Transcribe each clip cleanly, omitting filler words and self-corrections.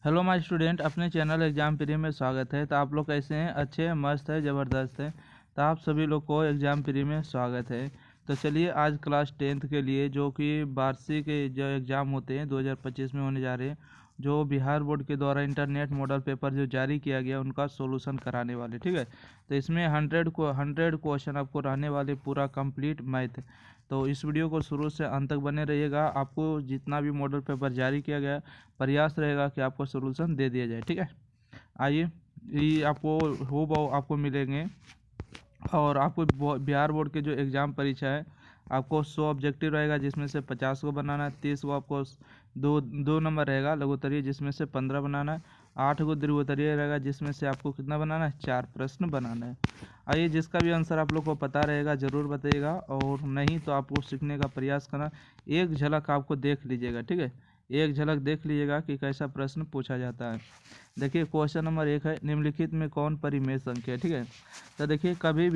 Hello my student, अपने channel exam pre में स्वागत है। तो आप लोग कैसे हैं? अच्छे, मस्त है, ज़बरदस्त है। तो आप सभी लोग को एग्ज़ाम प्री में स्वागत है। तो चलिए, आज क्लास 10th के लिए जो कि वार्षिक जो एग्ज़ाम होते हैं 2025 में होने जा रहे हैं, जो बिहार बोर्ड के द्वारा इंटरनेट मॉडल पेपर जो जारी किया गया उनका सोल्यूशन कराने वाले, ठीक है। तो इसमें 100 क्वेश्चन आपको रहने वाले, पूरा कंप्लीट मैथ। तो इस वीडियो को शुरू से अंत तक बने रहिएगा। आपको जितना भी मॉडल पेपर जारी किया गया, प्रयास रहेगा कि आपको सोल्यूशन दे दिया जाए, ठीक है। आइए, ये आपको आपको मिलेंगे। और आपको बिहार बोर्ड के जो एग्ज़ाम परीक्षा है, आपको 100 ऑब्जेक्टिव रहेगा, जिसमें से 50 को बनाना है। 30 को आपको दो दो नंबर रहेगा लघु उत्तरीय, जिसमें से 15 बनाना है। 8 को दीर्घ उत्तरीय रहेगा, जिसमें से आपको कितना बनाना है? 4 प्रश्न बनाना है। आइए, जिसका भी आंसर आप लोग को पता रहेगा ज़रूर बताइएगा, और नहीं तो आपको सीखने का प्रयास करना। एक झलक आपको देख लीजिएगा, ठीक है। एक झलक देख लीजिएगा कि कैसा प्रश्न पूछा जाता है। देखिए, क्वेश्चन नंबर 1 है, निम्नलिखित में कौन परिमेय संख्या है, ठीक है। तो देखिए, कभी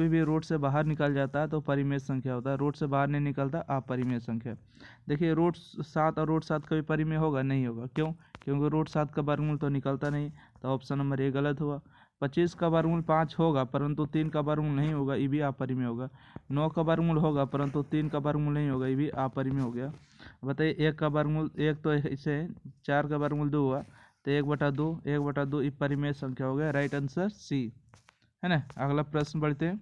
भी रूट से बाहर निकल जाता है तो परिमेय संख्या होता है। रूट से बाहर नहीं निकलता, अपरिमेय संख्या। देखिए, रूट 7 और रूट 7 कभी परिमेय होगा? नहीं होगा। क्यों? क्योंकि रूट 7 का वर्गमूल तो निकलता नहीं। तो ऑप्शन नंबर ए गलत हुआ। 25 का वर्गमूल 5 होगा, परंतु 3 का वर्गमूल नहीं होगा, ये भी अपरिमेय होगा। 9 का वर्गमूल होगा, परंतु 3 का वर्गमूल नहीं होगा, ये भी अपरिमेय हो गया। बताइए, 1 का वर्गमूल, 1 तो इसे 4 का वर्गमूल 2 हुआ, तो 1/2 ये परिमेय संख्या हो गया। राइट आंसर सी है ना। अगला प्रश्न बढ़ते हैं।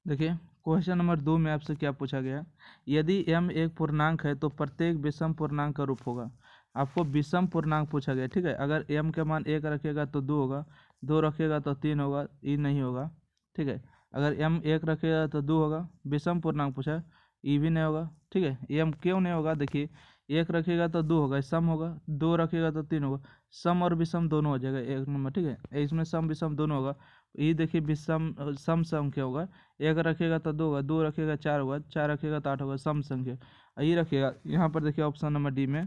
देखिए, क्वेश्चन नंबर 2 में आपसे क्या पूछा गया? यदि m एक पूर्णांक है तो प्रत्येक विषम पूर्णांक का रूप होगा। आपको विषम पूर्णांक पूछा गया, ठीक है। अगर m के मान 1 रखेगा तो 2 होगा, 2 रखेगा तो 3 होगा, ये नहीं होगा, ठीक है। अगर m 1 रखेगा तो 2 होगा, विषम पूर्णांक पूछा, ये भी नहीं होगा, ठीक है। m क्यों नहीं होगा? देखिए, 1 रखेगा तो 2 होगा, सम होगा। 2 रखेगा तो 3 होगा, सम और विषम दोनों हो जाएगा, एक नंबर, ठीक है। इसमें सम विषम दोनों होगा। ये देखिए, विषम सम संख्या होगा। 1 रखेगा तो 2 होगा, 2 रखेगा 4 होगा, 4 रखेगा तो 8 होगा, सम संख्या। ये रखेगा यहाँ पर। देखिए, ऑप्शन नंबर डी में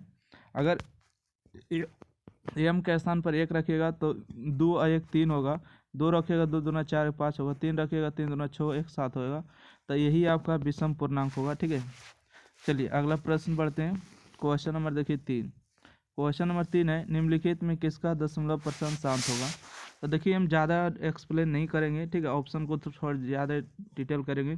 अगर एम के स्थान पर 1 रखेगा तो 2 और 1 3 होगा, 2 रखेगा 2 दूना 4 5 होगा, 3 रखेगा 3 दूना 6 1 7 होगा। तो यही आपका विषम पूर्णांक होगा, ठीक है। चलिए, अगला प्रश्न पढ़ते हैं। क्वेश्चन नंबर देखिए 3। क्वेश्चन नंबर 3 है, निम्नलिखित में किसका दशमलव प्रसन्न शांत होगा? तो देखिए, हम ज़्यादा एक्सप्लेन नहीं करेंगे, ठीक है। ऑप्शन को तो थोड़ा ज़्यादा डिटेल करेंगे।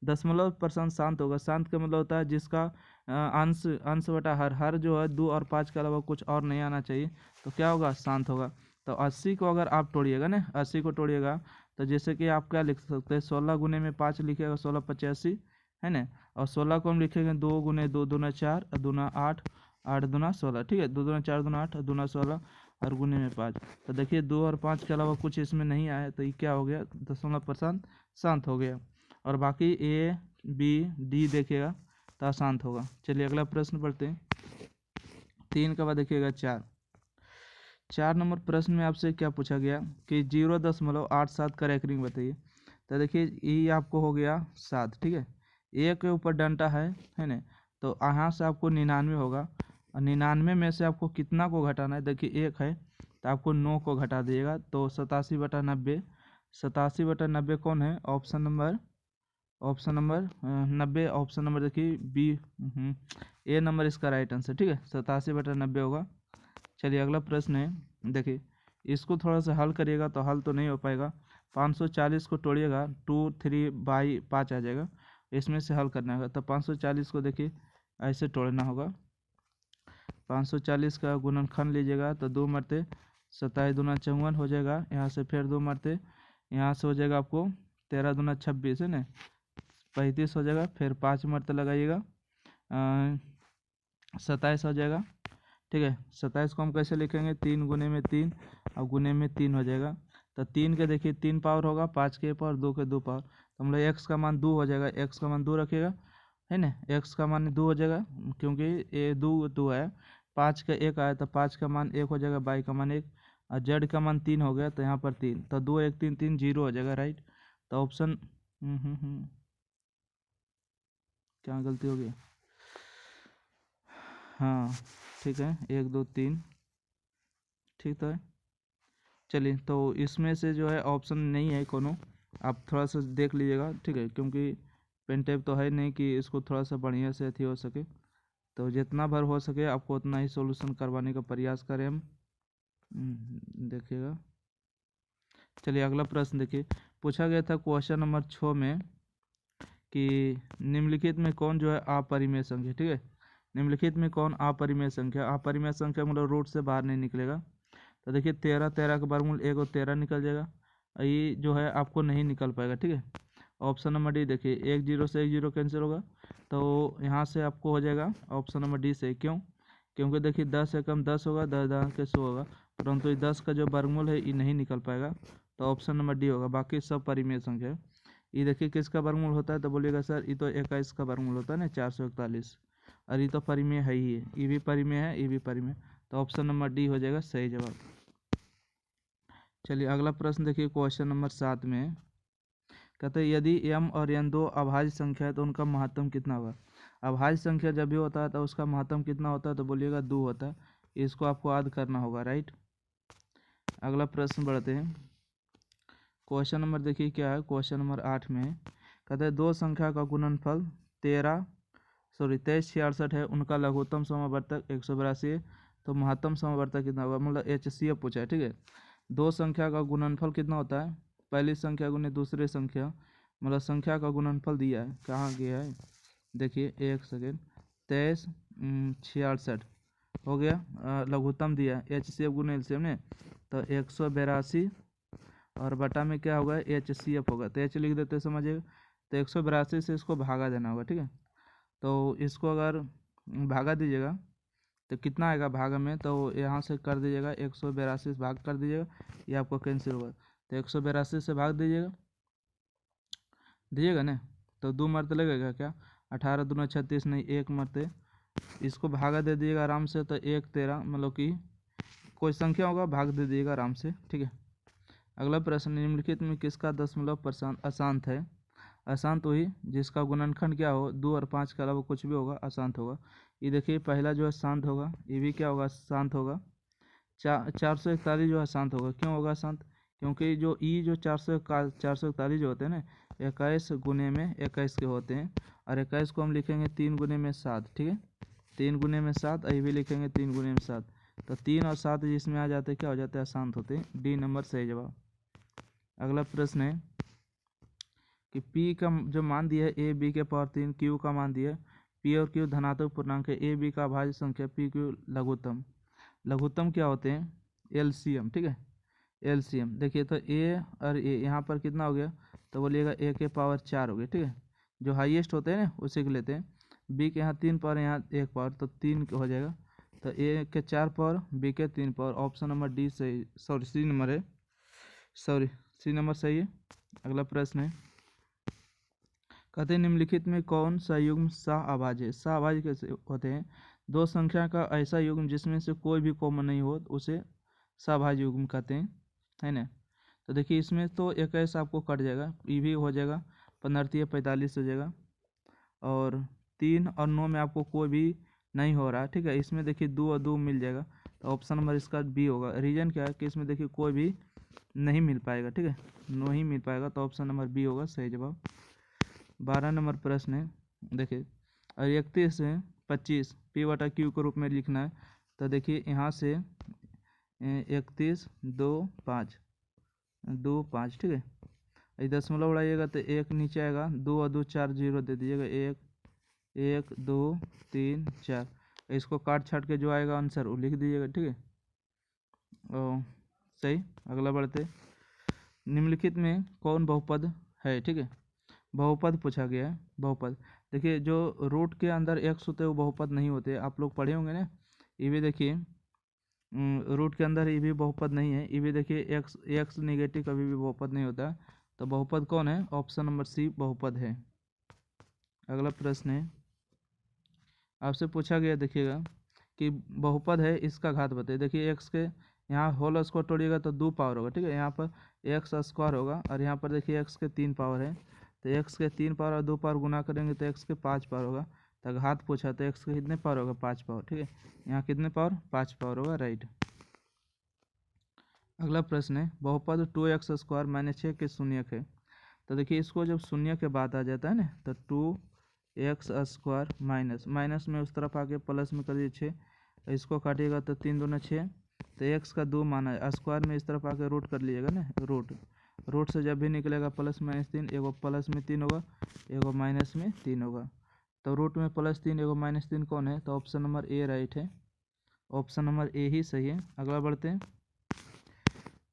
दशमलव प्रसन्न शांत होगा। शांत का मतलब होता है जिसका अंश अंश बटा हर जो है 2 और 5 के अलावा कुछ और नहीं आना चाहिए, तो क्या होगा? शांत होगा। तो 80 को अगर आप तोड़िएगा ना, 80 को तोड़िएगा, तो जैसे कि आप क्या लिख सकते हैं? 16 गुने में 5 लिखिएगा, 16 85 है ना। और 16 को हम लिखेंगे 2 गुने 2 दूना 4 और दूना 8, 8 दूना 16, ठीक है। 2 दूना 4 दूना 8 और दूना 16 और गुने में 5। तो देखिए, 2 और 5 के अलावा कुछ इसमें नहीं आया, तो ये क्या हो गया? दशमलव प्रसन्न शांत हो गया। और बाकी ए बी डी देखिएगा तो अशांत होगा। चलिए, अगला प्रश्न पढ़ते हैं। 3 के बाद देखिएगा 4 नंबर प्रश्न में आपसे क्या पूछा गया कि 0.87 का रैंकिंग बताइए। तो देखिए, ये आपको हो गया 7, ठीक है। एक के ऊपर डंटा है ना। तो यहाँ से आपको 99 होगा, और 99 में से आपको कितना को घटाना है? देखिए, 1 है तो आपको 9 को घटा दिएगा, तो 87/90। 87/90 कौन है? Option number 90। ऑप्शन नंबर देखिए बी, ए नंबर इसका राइट आंसर, ठीक है। 87/90 होगा। चलिए, अगला प्रश्न है। देखिए, इसको थोड़ा सा हल करिएगा तो हल तो नहीं हो पाएगा। 540 को तोड़िएगा, 2 3/5 आ जाएगा। इसमें से हल करना होगा। तो 540 को देखिए ऐसे तोड़ना होगा। 540 का गुणनखंड लीजिएगा तो 2 मरते 27 दूना 54 हो जाएगा। यहाँ से फिर 2 मरते, यहाँ से हो जाएगा आपको 13 दूना 26 है ना, 35 हो जाएगा। फिर 5 मरते लगाइएगा, 27 हो जाएगा, ठीक है। 27 को हम कैसे लिखेंगे? 3 गुने में 3 और गुने में 3 हो जाएगा। तो 3 के देखिए 3 पावर होगा, 5 के पावर, 2 के 2 पावर। तो हम लोग एक्स का मान 2 हो जाएगा, एक्स का मान 2 रखिएगा, है ना। एक्स का मान 2 हो जाएगा, क्योंकि ये 2 है। 5 का 1 आया तो 5 का मान 1 हो जाएगा, बाई का मान 1, और जेड का मान 3 हो गया, तो यहाँ पर 3, तो 2 1 3 3 0 हो जाएगा, राइट। तो ऑप्शन क्या गलती हो गई? हाँ, ठीक है, 1 2 3, ठीक तो है। चलिए, तो इसमें से जो है ऑप्शन नहीं है कोनो, आप थोड़ा सा देख लीजिएगा, ठीक है। क्योंकि पेन टेप तो है नहीं कि इसको थोड़ा सा बढ़िया से अथी हो सके। तो जितना भर हो सके आपको उतना ही सॉल्यूशन करवाने का प्रयास करें हम। देखिएगा, चलिए अगला प्रश्न देखिए। पूछा गया था क्वेश्चन नंबर 6 में कि निम्नलिखित में कौन जो है अपरिमेय संख्या, ठीक है, निम्नलिखित में कौन अपरिमेय संख्या, अपरिमेय संख्या मतलब रूट से बाहर नहीं निकलेगा। तो देखिए 13 13 का वर्गमूल 1 और 13 निकल जाएगा, ये जो है आपको नहीं निकल पाएगा, ठीक है। ऑप्शन नंबर डी देखिए, 1 0 से 1 0 कैंसिल होगा, तो यहाँ से आपको हो जाएगा ऑप्शन नंबर डी से। क्यों? क्योंकि देखिए 10 से कम 10 होगा, 10 10 के 100 होगा, परंतु 10 का जो वर्गमूल है ये नहीं निकल पाएगा, तो ऑप्शन नंबर डी होगा। बाकी सब परिमेय संख्या है। ये देखिए किसका वर्गमूल होता है, तो बोलिएगा सर ये तो 21 का वर्गमूल होता है ना, 441, और ये तो परिमेय है ही है, ये भी परिमेय है, ये भी परिमेय, तो ऑप्शन नंबर डी हो जाएगा सही जवाब। चलिए अगला प्रश्न देखिए, क्वेश्चन नंबर 7 में कहते हैं यदि m और n दो अभाज्य संख्या है तो उनका महत्तम कितना होगा। अभाज्य संख्या जब भी होता है तो उसका महत्तम कितना होता है, तो बोलिएगा 2 होता है, इसको आपको याद करना होगा, राइट। अगला प्रश्न बढ़ते हैं, क्वेश्चन नंबर देखिए क्या है, क्वेश्चन नंबर 8 में कहते हैं दो संख्या का गुणनफल 2366 है, उनका लघुत्तम समवर्तक 182 है, तो महत्तम समवर्तक कितना होगा, मतलब HCF पूछा है, ठीक है। दो संख्या का गुणनफल कितना होता है, पहली संख्या गुने दूसरी संख्या, मतलब संख्या का गुणनफल दिया है, कहाँ गया है, देखिए एक सेकेंड, 2366 हो गया, लघुत्तम दिया है HCF गुने LCM ने, तो 182 और बटा में क्या होगा HCF होगा, तो H लिख देते समझिएगा, तो 182 से इसको भागा देना होगा, ठीक है। तो इसको अगर भागा दीजिएगा तो कितना आएगा भागा में, तो यहाँ से कर दीजिएगा 182 से भाग कर दीजिएगा, ये आपको कैंसिल होगा, तो 182 से भाग दीजिएगा ना, तो 2 मरते लगेगा क्या, 18 दूना 36, नहीं 1 मरते, इसको भागा दे दीजिएगा आराम से, तो 1 13, मतलब कि कोई संख्या होगा भाग दे दीजिएगा आराम से, ठीक है। अगला प्रश्न, निम्नलिखित में किसका दशमलव अशांत है। अशांत वही जिसका गुणनखंड क्या हो 2 और 5 के अलावा कुछ भी होगा अशांत होगा। ये देखिए पहला जो है शांत होगा, ये भी क्या होगा शांत होगा। 441 जो है शांत होगा, क्यों होगा शांत, क्योंकि जो ई जो 441 जो होते हैं ना, 21 गुने में 21 के होते हैं, और 21 को हम लिखेंगे 3 गुने में 7, ठीक है, 3 गुने में 7, ये भी लिखेंगे 3 गुने में 7, तो 3 और 7 जिसमें आ जाते हैं क्या हो जाते हैं अशांत होते हैं, डी नंबर सही जवाब। अगला प्रश्न है कि P का जो मान दिया है ए बी के पावर 3, Q का मान दिया है P और Q धनात्मक पूर्णांक है, ए बी का अभाज्य संख्या P Q लघुत्तम, लघुत्तम क्या होते हैं LCM, ठीक है, LCM देखिए, तो A और A यहाँ पर कितना हो गया, तो बोलिएगा A के पावर 4 हो गया, ठीक है, जो हाईएस्ट होते हैं ना उसी को लेते हैं। B के यहाँ 3 पावर, यहाँ 1 पावर, तो 3 हो जाएगा, तो A के 4 पावर, B के 3 पावर, ऑप्शन नंबर डी सही, सॉरी सी नंबर है, सॉरी सी नंबर सही है। अगला प्रश्न है, कहते हैं निम्नलिखित में कौन सा युग्म सह-अभाज्य है। सह-अभाज्य कैसे होते हैं, दो संख्या का ऐसा युग्म जिसमें से कोई भी कॉमन नहीं हो उसे सह-अभाज्य युग्म कहते हैं, है ना। तो देखिए इसमें तो 21 आपको कट जाएगा, ये भी हो जाएगा, 15 45 हो जाएगा, और 3 और 9 में आपको कोई भी नहीं हो रहा है, ठीक है, इसमें देखिए 2 और 2 मिल जाएगा, तो ऑप्शन नंबर इसका बी होगा। रीजन क्या है कि इसमें देखिए कोई भी नहीं मिल पाएगा, ठीक है, नहीं मिल पाएगा, तो ऑप्शन नंबर बी होगा सही जवाब। 12 नंबर प्रश्न है, देखिए, और 31 से 25 P बटा Q के रूप में लिखना है, तो देखिए यहाँ से 31 2 5 2 5, ठीक है, ये दशमलव उड़ाइएगा तो 1 नीचे आएगा, 2 और 2 4 0 दे दीजिएगा, 1 1 2 3 4, इसको काट छाट के जो आएगा आंसर वो लिख दीजिएगा, ठीक है, ओ सही। अगला बढ़ते, निम्नलिखित में कौन बहुपद है, ठीक है, बहुपद पूछा गया है। बहुपद देखिए जो रूट के अंदर एक्स होते हैं वो बहुपद नहीं होते, आप लोग पढ़े होंगे ना, ये भी देखिए रूट के अंदर ये भी बहुपद नहीं है, ये भी देखिए एक्स एक्स निगेटिव कभी भी बहुपद नहीं होता, तो बहुपद कौन है, ऑप्शन नंबर सी बहुपद है। अगला प्रश्न है, आपसे पूछा गया देखिएगा कि बहुपद है इसका घात बताइए। देखिए एक्स के यहाँ होल स्क्वायर तोड़िएगा तो 2 पावर होगा, ठीक है, यहाँ पर एक्स स्क्वायर होगा, और यहाँ पर देखिए एक्स के 3 पावर है, तो एक्स के 3 पावर और 2 पावर गुना करेंगे तो एक्स के 5 पावर होगा, तो घात पूछा तो एक्स के कितने पावर होगा 5 पावर, ठीक है, यहाँ कितने पावर 5 पावर होगा, राइट। अगला प्रश्न है, बहुपद 2x स्क्वायर -6 के शून्यक है। तो देखिए इसको जब शून्य के बाद आ जाता है ना, तो 2 एक्स स्क्वायर माइनस माइनस में उस तरफ आके प्लस में कर दीजिए 6, इसको काटिएगा तो 3 दूना 6, तो एक्स का 2 माना है, स्क्वायर में इस तरफ आके रूट कर लीजिएगा ना, रूट से जब भी निकलेगा प्लस माइनस 3, एगो प्लस में 3 होगा, एगो माइनस में 3 होगा। तो रूट में +3 एगो -3 कौन है, तो ऑप्शन नंबर ए राइट है, ऑप्शन नंबर ए ही सही है। अगला बढ़ते हैं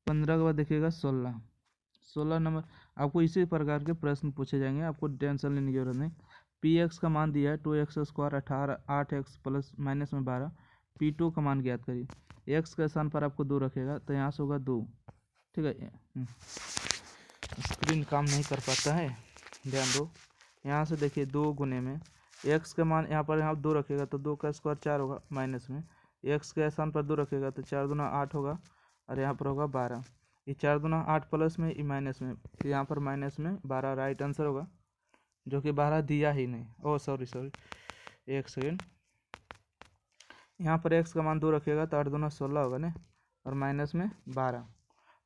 15 के बाद देखिएगा 16 नंबर। आपको इसी प्रकार के प्रश्न पूछे जाएंगे, आपको टेंशन लेने की जरूरत नहीं। पी एक्स का मान दिया है 2x² 18 8x प्लस माइनस में 12, P2 का मान ज्ञात करिए। एक्स के स्थान पर आपको 2 रखेगा तो यहाँ से होगा 2, ठीक है। स्क्रीन काम नहीं कर पाता है, ध्यान दो। यहाँ से देखिए 2 गुने में एक्स का मान यहाँ पर 2 रखेगा तो 2 का स्क्वायर 4 होगा, माइनस में एक्स के स्थान पर 2 रखेगा तो 4 दूना 8 होगा, और यहाँ पर होगा 12। ये 4 दूना 8 प्लस में, ये माइनस में, तो यहाँ पर माइनस में 12 राइट आंसर होगा, जो कि 12 दिया ही नहीं। ओह सॉरी एक सेकेंड। यहाँ पर एक्स का मान 2 रखेगा तो 8 दूना 16 होगा ना, और माइनस में 12,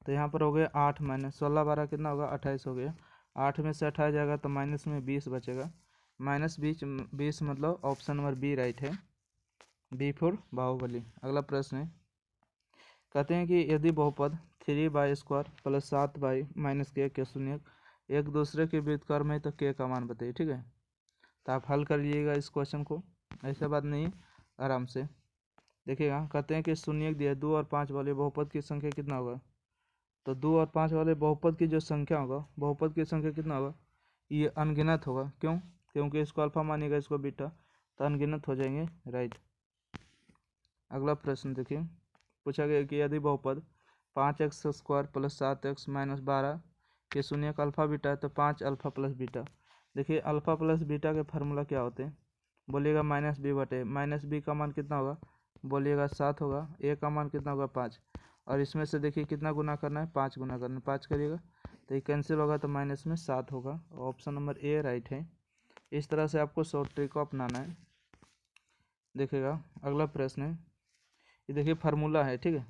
तो यहाँ पर हो गया 8 माइनस 16 12 कितना होगा, 28 हो गया। 8 में से 28 जाएगा तो माइनस में 20 बचेगा, -20 मतलब ऑप्शन नंबर बी राइट है, बी फॉर बाहुबली। अगला प्रश्न है, कहते हैं कि यदि बहुपद 3y² + 7y - k के शून्य एक दूसरे के व्युत्क्रम में तो k का मान बताइए, ठीक है। तो आप हल कर लीजिएगा इस क्वेश्चन को, ऐसा बात नहीं, आराम से देखिएगा। कहते हैं कि शून्य दिया 2 और 5 वाले बहुपद की संख्या कितना होगा, तो 2 और 5 वाले बहुपद की जो संख्या होगा, बहुपद की संख्या कितना होगा, ये अनगिनत होगा। क्यों, क्योंकि इसको अल्फा मानिएगा, इसको बीटा, तो अनगिनत हो जाएंगे, राइट। अगला प्रश्न देखिए, पूछा गया कि यदि बहुपद 5x² + 7x - 12 के शून्य का अल्फा बीटा है तो 5 अल्फा प्लस बीटा। देखिए अल्फा प्लस बीटा के फार्मूला क्या होते हैं, बोलिएगा -b/, -b का मान कितना होगा, बोलिएगा 7 होगा, a का मान कितना होगा 5, और इसमें से देखिए कितना गुना करना है, 5 गुना करना है, 5 करिएगा तो ये कैंसिल होगा तो माइनस में 7 होगा, ऑप्शन नंबर ए राइट है। इस तरह से आपको शॉर्ट ट्रिक को अपनाना है। देखिएगा अगला प्रश्न है, ये देखिए फार्मूला है, ठीक है,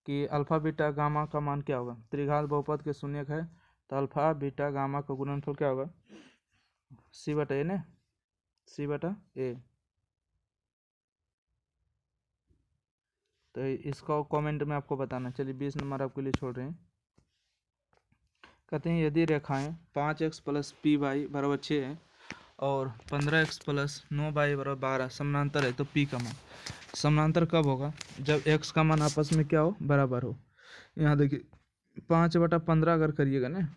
कि अल्फा बीटा गामा का मान क्या होगा, त्रिघात बहुपद के शून्यक है तो अल्फा बीटा गामा का गुणनफल क्या होगा, c/a ना, c/a। तो इसका कमेंट में आपको बताना। चलिए 20 नंबर आपके लिए छोड़ रहे हैं। कहते हैं यदि रेखाएं 5x + py = 6 है और 15x + 9y = 12 समानांतर है तो p का मान। समानांतर कब होगा, जब x का मान आपस में क्या हो, बराबर हो। यहाँ देखिए 5/15 अगर करिएगा ना,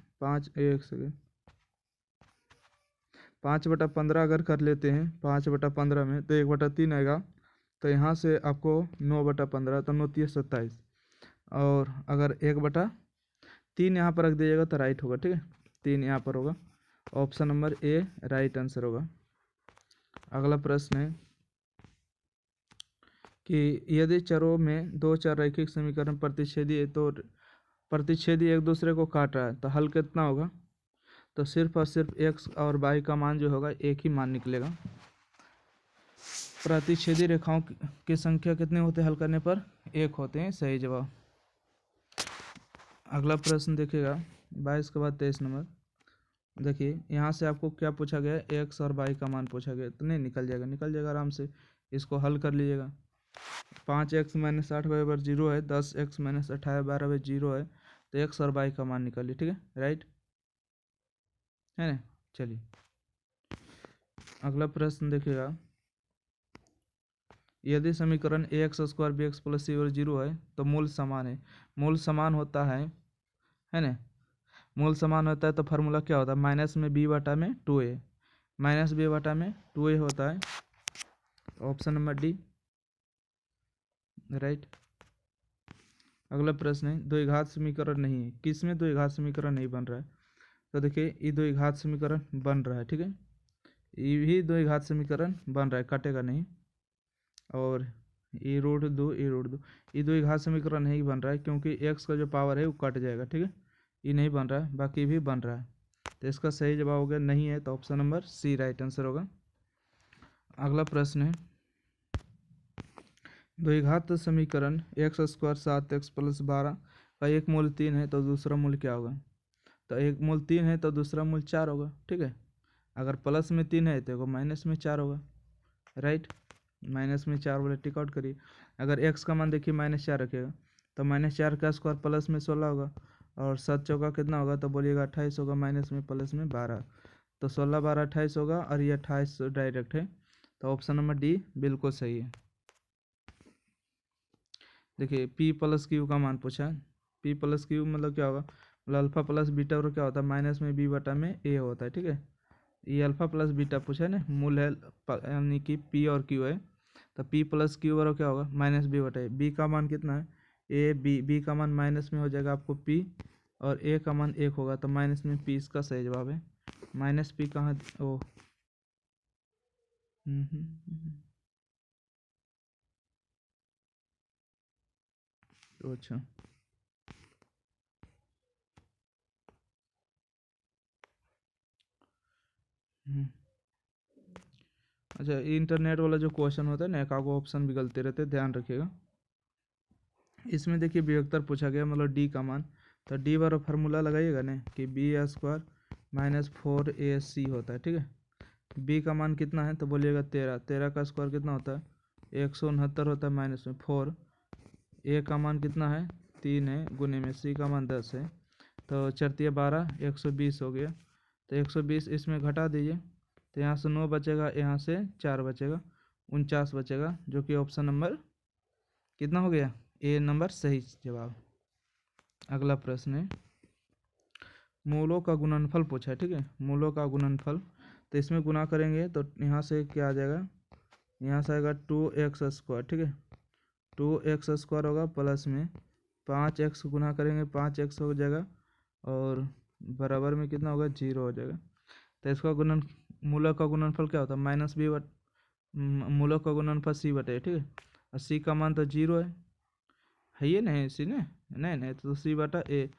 5/15 अगर कर लेते हैं 5/15 में तो 1/3 आएगा, तो यहाँ से आपको 9/15, तो 9 3 27, और अगर 1/3 यहाँ पर रख दीजिएगा तो राइट होगा, ठीक है, 3 यहाँ पर होगा, option number A right answer होगा। अगला प्रश्न है कि यदि चरों में 2 चर रैखिक समीकरण प्रतिच्छेदी है तो प्रतिच्छेदी एक दूसरे को काट रहा है तो हल कितना होगा, तो सिर्फ और सिर्फ x और y का मान जो होगा एक ही मान निकलेगा। प्रतिच्छेदी रेखाओं की संख्या कितने होते हैं हल करने पर, 1 होते हैं, सही जवाब। अगला प्रश्न देखिएगा 22 के बाद 23 नंबर। देखिए यहाँ से आपको क्या पूछा गया है, x और y का मान पूछा गया, तो नहीं निकल जाएगा आराम से, इसको हल कर लीजिएगा। 5x - 8y = 0 है, 10x - 18 12 0 है, तो x और y का मान निकालिए, ठीक है, राइट है ना। चलिए अगला प्रश्न देखिएगा, यदि समीकरण ax² bx + c = 0 है तो मूल समान है। मूल समान होता है ना, मूल समान होता है तो फार्मूला क्या होता है, -b/2a, -b/2a होता है, ऑप्शन नंबर डी राइट। अगला प्रश्न है, द्विघात समीकरण नहीं है, किसमें द्विघात समीकरण नहीं बन रहा है, तो देखिए ये द्विघात समीकरण बन रहा है, ठीक है, ये भी द्विघात समीकरण बन रहा है, कटेगा नहीं, और ये √2 ये द्विघात समीकरण नहीं बन रहा है क्योंकि x का जो पावर है वो कट जाएगा, ठीक है, ये नहीं बन रहा है, बाकी भी बन रहा है, तो इसका सही जवाब हो गया नहीं है, तो option number C right answer होगा। अगला प्रश्न है, द्विघात समीकरण x² 7x + 12 का एक मूल 3 है तो दूसरा मूल क्या होगा, तो एक मूल 3 है तो दूसरा मूल 4 होगा, ठीक है, अगर प्लस में 3 है तो माइनस में 4 होगा, राइट। माइनस में 4 बोले, टिक आउट करिए। अगर एक्स का मान देखिए -4 रखिएगा तो -4 का स्क्वायर प्लस में 16 होगा, और 7 चौका कितना होगा तो बोलिएगा 28 होगा, माइनस में प्लस में 12, तो 16 12 28 होगा, और ये 28 डायरेक्ट है, तो ऑप्शन नंबर डी बिल्कुल सही है। देखिए पी प्लस क्यू का मान पूछा है। पी प्लस क्यू मतलब क्या होगा, मतलब अल्फा प्लस बीटा और क्या होता है, माइनस में बी बटा में ए होता है, ठीक है। ये अल्फा प्लस बीटा पूछा है ना, मूल है यानी कि पी और क्यू है, तो पी प्लस क्यू और क्या होगा माइनस बी बटा ए। बी का मान कितना है, ए बी का मान माइनस में हो जाएगा आपको पी, और ए का मान 1 होगा, तो माइनस में पी इसका सही जवाब है। माइनस पी कहाँ, ओ तो अच्छा अच्छा, इंटरनेट वाला जो क्वेश्चन होता है ना, एक आगो ऑप्शन भी गलती रहते हैं, ध्यान रखिएगा। इसमें देखिए विभक्तर पूछा गया, मतलब डी का मान, तो डी बार फार्मूला लगाइएगा ना कि बी स्क्वायर माइनस 4ac होता है, ठीक है। बी का मान कितना है तो बोलिएगा 13, 13 का स्क्वायर कितना होता है 169 होता है, माइनस में 4, ए का मान कितना है 3 है, गुने में सी का मान 10 है, तो 4 12 120 हो गया, तो 120 इसमें घटा दीजिए, तो यहाँ से 9 बचेगा, यहाँ से 4 बचेगा, 49 बचेगा, जो कि ऑप्शन नंबर कितना हो गया, ए नंबर सही जवाब। अगला प्रश्न है, मूलों का गुणनफल पूछा है, ठीक है। मूलों का गुणनफल, तो इसमें गुना करेंगे तो यहाँ से क्या आ जाएगा, यहाँ से आएगा 2x², ठीक है। 2x² होगा, प्लस में 5x गुना करेंगे 5x हो जाएगा, और बराबर में कितना होगा 0 हो जाएगा। तो इसका गुणन, मूलों का गुणनफल क्या होता है माइनस बी बट, मूलों का गुणनफल सी बटे, ठीक है। और सी का मान तो 0 है ये नहीं, सी ने नहीं नहीं, तो सी बटा ए,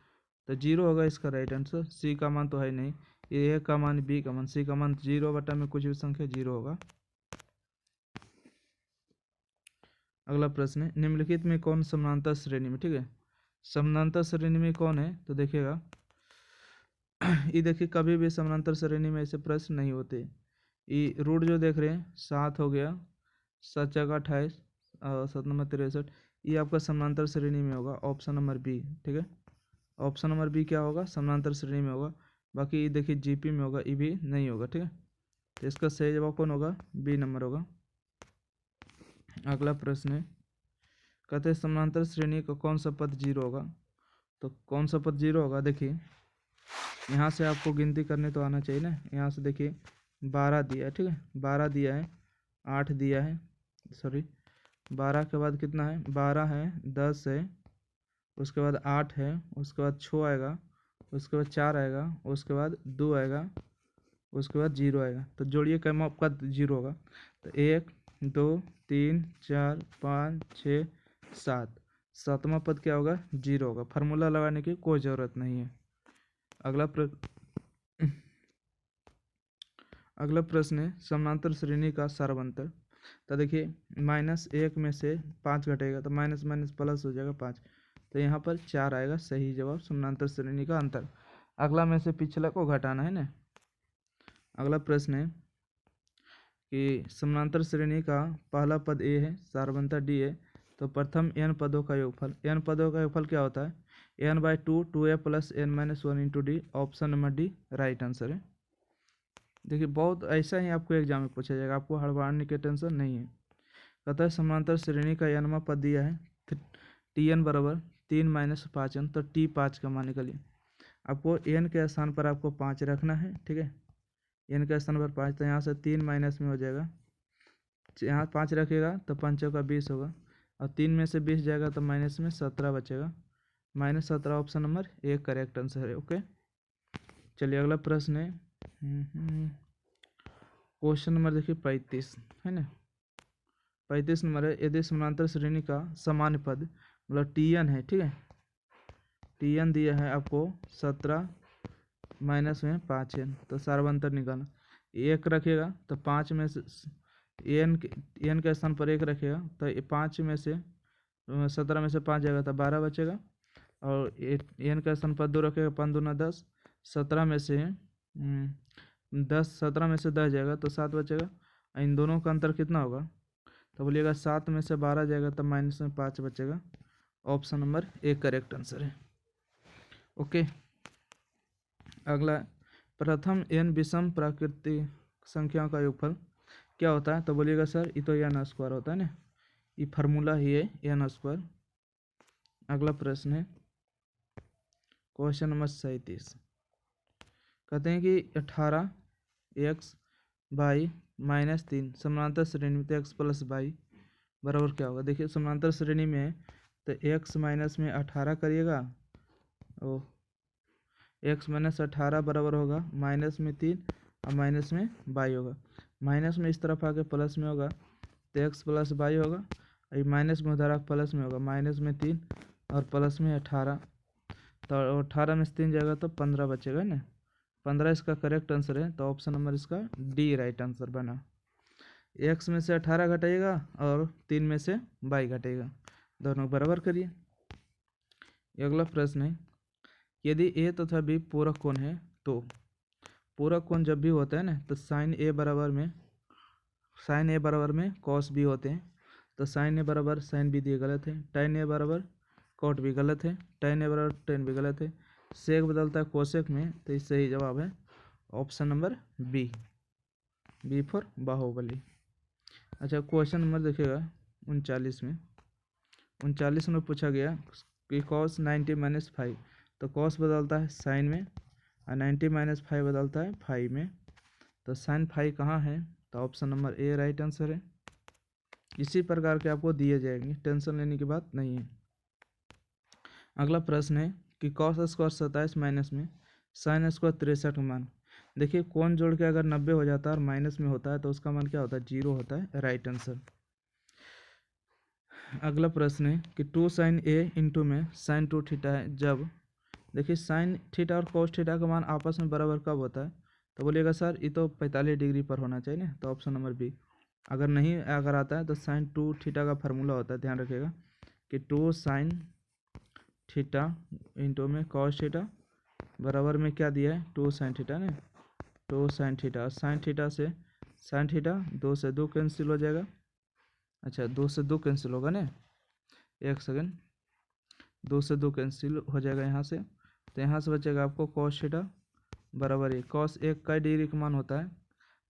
तो 0 होगा इसका राइट आंसर। सी का मान तो है नहीं, ए का मान बी का मान, सी का मान 0 बटा में कुछ भी संख्या 0 होगा। अगला प्रश्न है, निम्नलिखित में कौन समानांतर श्रेणी में, ठीक है। समानांतर श्रेणी में कौन है तो देखिएगा ये देखिए कभी भी समानांतर श्रेणी में ऐसे प्रश्न नहीं होते। ये रूट जो देख रहे हैं 7 हो गया, 7 जगह 28, 7 नंबर 63, ये आपका समानांतर श्रेणी में होगा, ऑप्शन नंबर बी, ठीक है। ऑप्शन नंबर बी क्या होगा समानांतर श्रेणी में होगा। बाकी ये देखिए जीपी में होगा, ये भी नहीं होगा, ठीक है। तो इसका सही जवाब कौन होगा, बी नंबर होगा। अगला प्रश्न है, कहते हैं समानांतर श्रेणी का कौन सा पद 0 होगा, तो कौन सा पद 0 होगा, देखिए यहाँ से आपको गिनती करने तो आना चाहिए ना। यहाँ से देखिए 12 दिया है, ठीक है, 12 दिया है, 8 दिया है, सॉरी 12 के बाद कितना है 12 है, 10 है, उसके बाद 8 है, उसके बाद 6 आएगा, उसके बाद 4 आएगा, उसके बाद 2 आएगा, उसके बाद 0 आएगा, तो जोड़िए कम आपका 0 होगा, तो 1 2 3 4 5 6 7, सातवां पद क्या होगा 0 होगा। फार्मूला लगाने की कोई ज़रूरत नहीं है। अगला प्रश्न है, समानांतर श्रेणी का सारवंतर, तो देखिए -1 में से 5 घटेगा तो माइनस माइनस प्लस हो जाएगा 5, तो यहाँ पर 4 आएगा सही जवाब समानांतर श्रेणी का अंतर। अगला में से पिछला को घटाना है ना। अगला प्रश्न है कि समानांतर श्रेणी का पहला पद ए है, सारवंतर डी है, तो प्रथम n पदों का योगफल, n पदों का योगफल क्या होता है n/2 2a + n-1 × d, option number D right answer है। देखिए बहुत ऐसा ही आपको एग्जाम में पूछा जाएगा, आपको हड़बड़ाने की टेंशन नहीं है। कहता है समानांतर श्रेणी का n पद दिया है, tn बराबर 3 - 5n, तो t 5 का मान निकालिए। आपको n के स्थान पर आपको 5 रखना है, ठीक है। n के स्थान पर 5, तो यहाँ से 3 माइनस में हो जाएगा, यहाँ 5 रखेगा तो 5 का 20 होगा, और 3 में से 20 जाएगा तो माइनस में 17 बचेगा, -17 option number A correct answer है। ओके चलिए अगला प्रश्न है, क्वेश्चन नंबर देखिए 35 है ना। 35 नंबर है, यदि समानांतर श्रेणी का सामान्य पद मतलब tn है, ठीक है, tn दिया है आपको 17 माइनस में 5n, तो सारवंतर निकालना, 1 रखेगा तो 5 में से एन के स्थान पर 1 रखेगा, तो 5 में से 17 में से 5 जाएगा तो 12 बचेगा, और एन के स्थान पर 2 रखेगा, 5 दूना 10, 17 में से 17 में से 10 जाएगा तो 7 बचेगा। इन दोनों का अंतर कितना होगा? तो बोलिएगा 7 में से 12 जाएगा तब माइनस में 5 बचेगा। Option number A correct answer है। ओके, अगला, प्रथम n विषम प्राकृतिक संख्याओं का योगफल क्या होता है? तो बोलिएगा सर ये तो n स्क्वायर होता है ना, ये फार्मूला ही है n स्क्वायर। अगला प्रश्न है क्वेश्चन नंबर 37। कहते हैं कि 18x बाई -3 समानांतर श्रेणी में, तो x प्लस बाई बराबर क्या होगा? देखिए समानांतर श्रेणी में है तो x माइनस में 18 करिएगा, ओ x माइनस 18 बराबर होगा माइनस में 3 और माइनस में बाई होगा। माइनस में इस तरफ आके प्लस में होगा तो x प्लस बाई होगा, और माइनस में उधर प्लस में होगा, माइनस में 3 और प्लस में 18, तो 18 में से 3 जाएगा तो 15 बचेगा ना। 15 इसका करेक्ट आंसर है, तो ऑप्शन नंबर इसका डी राइट आंसर बना। x में से 18 घटाइएगा और 3 में से बाई घटाइएगा, दोनों बराबर करिए। अगला प्रश्न है, यदि a तथा b पूरक कोण है तो पूरक कोण जब भी होता है ना तो साइन ए बराबर में कॉस बी होते हैं। तो साइन ए बराबर साइन बी दिए गलत है, टाइन ए बराबर कॉट भी गलत है, टाइन ए बराबर टेन भी गलत है, सेक बदलता है कोसेक में, तो इससे सही जवाब है option number B for Baahubali. अच्छा, क्वेश्चन नंबर देखिएगा 39 में पूछा गया कि कॉस 90-5, तो कॉस बदलता है साइन में और 90-5 बदलता है फाइव में, तो साइन फाइव कहाँ है? तो option number A right answer है। इसी प्रकार के आपको दिए जाएंगे, टेंशन लेने की बात नहीं है। अगला प्रश्न है कि कॉस स्क्वायर 27 माइनस में साइन स्क्वायर 63 मान। देखिए कोण जोड़ के अगर 90 हो जाता है और माइनस में होता है तो उसका मान क्या होता है? 0 होता है, राइट आंसर। अगला प्रश्न है कि 2 साइन ए इंटू में साइन 2 थीटा है जब, देखिए साइन थीटा और कॉस थीटा का मान आपस में बराबर कब होता है? तो बोलिएगा सर ये तो 45 डिग्री पर होना चाहिए ना, तो ऑप्शन नंबर बी। अगर आता है तो साइन 2 थीटा का फार्मूला होता है, ध्यान रखिएगा कि 2 साइन थीटा इंटू में कॉस थीटा बराबर में क्या दिया है? 2 साइन थीटा ना, 2 साइन थीटा, और साइन थीटा से साइन थीटा 2 से 2 कैंसिल हो जाएगा। अच्छा 2 से 2 कैंसिल होगा ना, एक सेकेंड, 2 से 2 कैंसिल हो जाएगा यहाँ से, तो यहाँ से बचेगा आपको कॉस थीटा बराबर है कॉस 1 का डिग्री का मान होता है,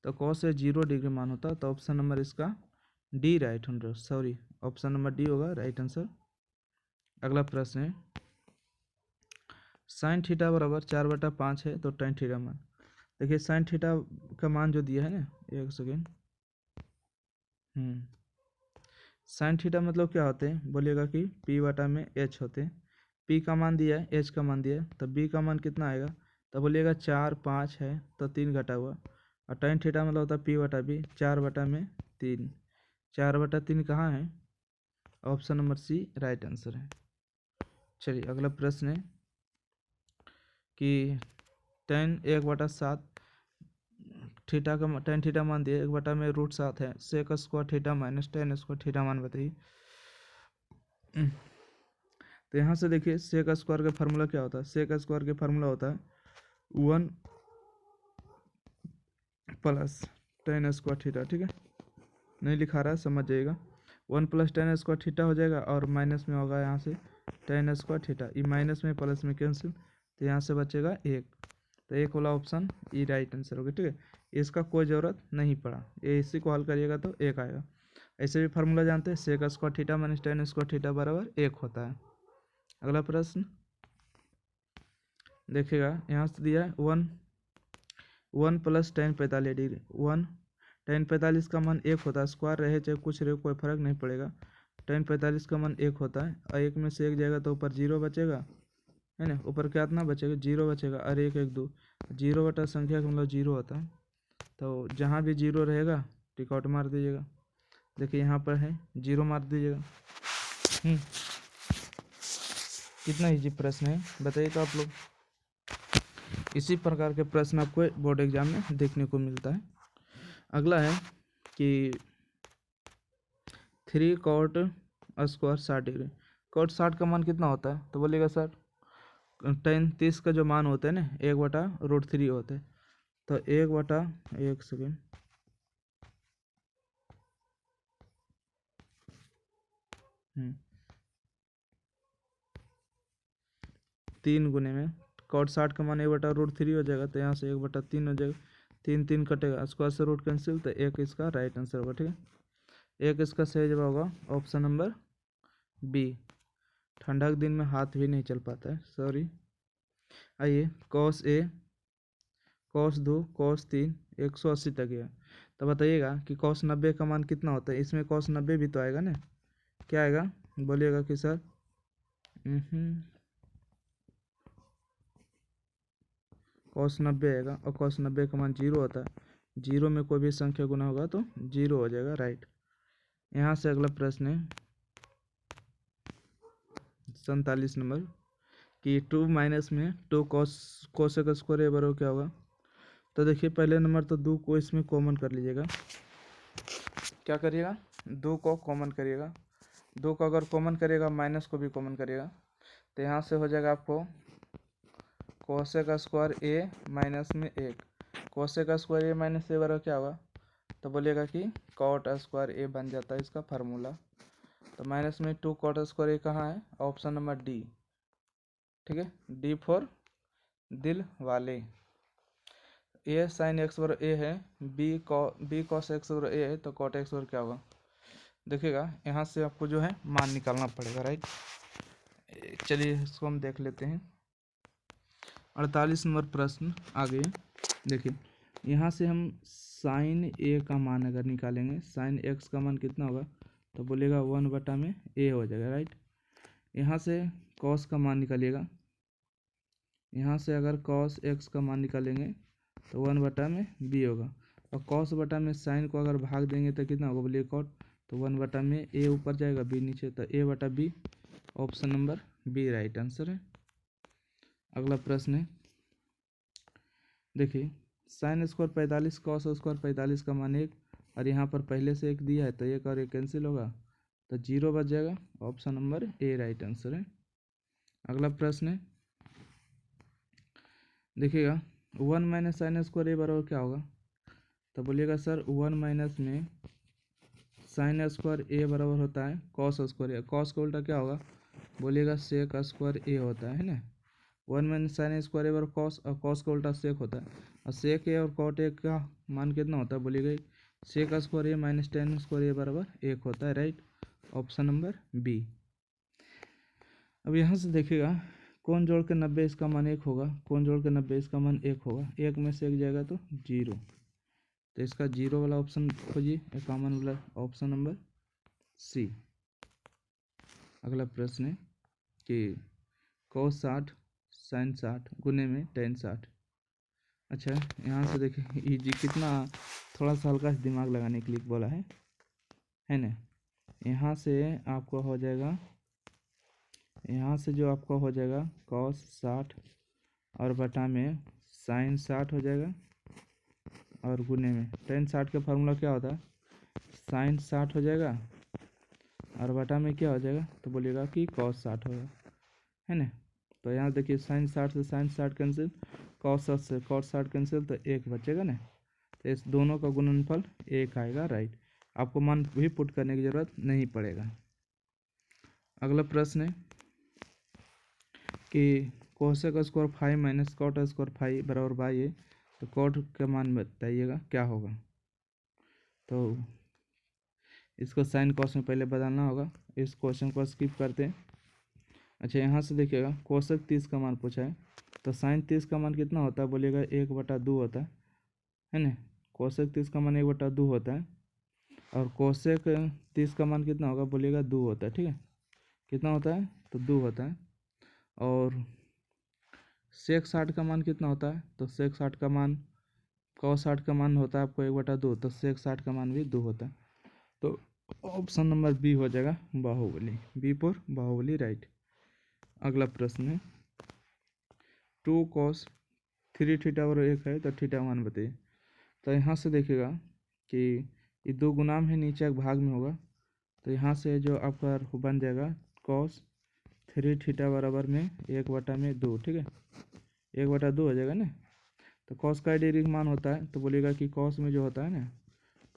तो कॉस से 0 डिग्री मान होता है, तो ऑप्शन नंबर इसका D right answer, sorry option number D होगा राइट आंसर। अगला प्रश्न है साइन थीटा बराबर 4/5 है तो टेन थीटा मान। देखिए साइन थीटा का मान जो दिया है ना, एक सेकेंड, साइन थीटा मतलब क्या होते हैं? बोलिएगा कि p/h होते हैं। p का मान दिया है, h का मान दिया है, तो b का मान कितना आएगा? तो बोलिएगा 4/5 है तो 3 घटा हुआ, और टेन थीटा मतलब होता है p/b, 4/3, 4/3 कहाँ है? Option number C right answer है। चलिए अगला प्रश्न है कि टेन 1/7 थीटा का टेन थीटा मान दिया 1 में √7 है, sec square theta minus tan square theta मान बताइए। तो यहाँ से देखिए सेक स्क्वायर का फार्मूला क्या होता है? सेक स्क्वायर का फार्मूला होता है 1 प्लस टेन स्क्वायर थीटा, ठीक है, नहीं लिखा रहा है समझ जाइएगा। 1 प्लस टेन स्क्वायर थीटा हो जाएगा और माइनस में होगा यहाँ से टेन स्क्वायर थीटा, ये माइनस में प्लस में कैंसिल, तो यहाँ से बचेगा 1, तो एक वाला ऑप्शन ई राइट आंसर होगा, ठीक है, इसका कोई ज़रूरत नहीं पड़ा, ये इसी को हल करिएगा तो 1 आएगा। ऐसे भी फार्मूला जानते हैं, sec square theta minus tan square theta बराबर 1 होता है। अगला प्रश्न देखिएगा, यहाँ से दिया है 1 प्लस टेन 45 डिग्री, 1 टेन 45 का मान 1 होता है, स्क्वायर रहे चाहे कुछ रहे कोई फर्क नहीं पड़ेगा, टेन 45 का मान 1 होता है, और 1 में से 1 जाएगा तो ऊपर 0 बचेगा, है ना, ऊपर क्या इतना बचेगा? 0 बचेगा, और 1 1 2, 0 बटा संख्या का मतलब 0 होता है, तो जहाँ भी 0 रहेगा टिक आउट मार दीजिएगा। देखिए यहाँ पर है 0 मार दीजिएगा। कितना इजी प्रश्न है बताइए तो आप लोग। इसी प्रकार के प्रश्न आपको बोर्ड एग्जाम में देखने को मिलता है। अगला है कि 3 कॉट स्क्वायर 60 डिग्री, कॉट 60 का मान कितना होता है? तो बोलिएगा सर टेन 30 का जो मान होता है ना 1/√3 होता है, तो 1/1 सेकेंड 3 गुने में कॉट 60 का मान 1/√3 हो जाएगा, तो यहाँ से 1/3 हो जाएगा, 3 कटेगा, स्क्वायर से रूट कैंसिल, तो 1 इसका राइट आंसर होगा। ठीक है, 1 इसका सही जवाब होगा ऑप्शन नंबर बी। ठंडा के दिन में हाथ भी नहीं चल पाता है, सॉरी। आइए cos A cos 2 cos 3 180 तक है, तो बताइएगा कि cos 90 का मान कितना होता है। इसमें cos 90 भी तो आएगा ना, क्या आएगा बोलिएगा कि सर cos 90 आएगा, और cos 90 का मान 0 होता है, 0 में कोई भी संख्या गुना होगा तो 0 हो जाएगा, राइट। यहाँ से अगला प्रश्न है 47 नंबर कि 2 माइनस में 2 cos का स्क्वायर ए बराबर क्या होगा। तो देखिए पहले नंबर तो 2 को इसमें कॉमन कर लीजिएगा, क्या करिएगा 2 को कॉमन करिएगा, 2 को अगर कॉमन करिएगा माइनस को भी कॉमन करिएगा, तो यहाँ से हो जाएगा आपको cos का स्क्वायर ए माइनस में 1, cos का स्क्वायर ए माइनस ए बराबर क्या होगा, तो बोलिएगा कि cot स्क्वायर ए बन जाता है इसका फार्मूला। तो माइनस में 2 cot स्क्वायर ए कहाँ है, ऑप्शन नंबर डी। ठीक है, डी फॉर दिल वाले। ए साइन एक्स बराबर ए है, बी कॉस एक्स बराबर ए है, तो कॉट एक्स बराबर क्या होगा। देखिएगा यहाँ से आपको जो है मान निकालना पड़ेगा, राइट। चलिए इसको हम देख लेते हैं। 48 नंबर प्रश्न आगे देखिए, यहाँ से हम साइन ए का मान अगर निकालेंगे, साइन एक्स का मान कितना होगा, तो बोलेगा 1/a हो जाएगा, राइट। यहाँ से कॉस का मान निकालिएगा, यहाँ से अगर कॉस एक्स का मान निकालेंगे तो 1/b होगा, और कॉस बटा में साइन को अगर भाग देंगे तो कितना होगा बोलिए कॉट, तो 1/में a ऊपर जाएगा b नीचे, तो a/b option number B right answer है। अगला प्रश्न है देखिए, साइन स्क्वायर 45 कॉस स्क्वायर 45 का मान 1, और यहाँ पर पहले से 1 दिया है, तो 1 और 1 कैंसिल होगा, तो 0 बच जाएगा, option number A right answer है। अगला प्रश्न है देखिएगा, 1 माइनस साइन स्क्वायर ए बराबर क्या होगा, तो बोलिएगा सर 1 माइनस में साइन स्क्वायर ए बराबर होता है कॉस स्क्वायर ए, कॉस का उल्टा क्या होगा बोलिएगा सेक स्क्वायर ए होता है ना। 1 माइनस साइन स्क्वायर ए बराबर कॉस, और कॉस का उल्टा सेक होता है, और सेक ए और कॉट ए का मान कितना होता है बोलिएगा सेक स्क्वायर ए माइनस टेन स्क्वायर ए बराबर 1 होता है, राइट। Option number B. अब यहाँ से देखिएगा कौन जोड़ के 90 इसका मान 1 होगा, कौन जोड़ के 90 इसका मान 1 होगा, 1 में से 1 जाएगा तो 0, तो इसका 0 वाला ऑप्शन खोजिए, कॉमन वाला ऑप्शन नंबर सी। अगला प्रश्न है कि cos 60 sin 60 गुने में tan 60। अच्छा यहाँ से देखिए इजी, कितना थोड़ा सा हल्का सा दिमाग लगाने के लिए बोला है ना। यहाँ से आपको हो जाएगा, यहाँ से जो आपका हो जाएगा cos 60 और बटा में sin 60 हो जाएगा, और गुने में tan 60 का फार्मूला क्या होता है, sin 60 हो जाएगा, और बटा में क्या हो जाएगा, तो बोलिएगा कि cos 60 होगा, है ना। तो यहाँ देखिए sin 60 से sin 60 कैंसिल, cos 60 से cos 60 कैंसिल, तो 1 बचेगा ना, तो इस दोनों का गुणनफल 1 आएगा, राइट। आपको मान भी पुट करने की ज़रूरत नहीं पड़ेगा। अगला प्रश्न है कि cosec square 5 minus cot square 5 बराबर बाई है, तो कॉट का मान बताइएगा क्या होगा। तो इसको साइन कॉस में पहले बदलना होगा, इस क्वेश्चन को स्किप करते हैं। अच्छा यहाँ से देखिएगा कोसेक 30 का मान पूछा है, तो साइन 30 का मान कितना होता है बोलिएगा 1/2 होता है ना। कोसेक 30 का मान 1/2 होता है, और कोसेक 30 का मान कितना होगा बोलिएगा 2 होता है, ठीक है। कितना होता है तो 2 होता है। और सेक 60 का मान कितना होता है, तो सेक 60 का मान कॉस 60 का मान होता है आपको 1/2, तो सेक 60 का मान भी 2 होता है। तो ऑप्शन नंबर बी हो जाएगा Baahubali, B for Baahubali, right. अगला प्रश्न है 2 cos 3 थीटा बराबर 1 है, तो थीटा मान बताइए। तो यहाँ से देखिएगा कि ये 2 गुणाम है, नीचे एक भाग में होगा, तो यहाँ से जो आपका बन जाएगा cos 3 थीटा बराबर में 1/2, ठीक है, 1/2 हो जाएगा ना। तो कॉस का डिग्री का मान होता है, तो बोलिएगा कि कॉस में जो होता है ना,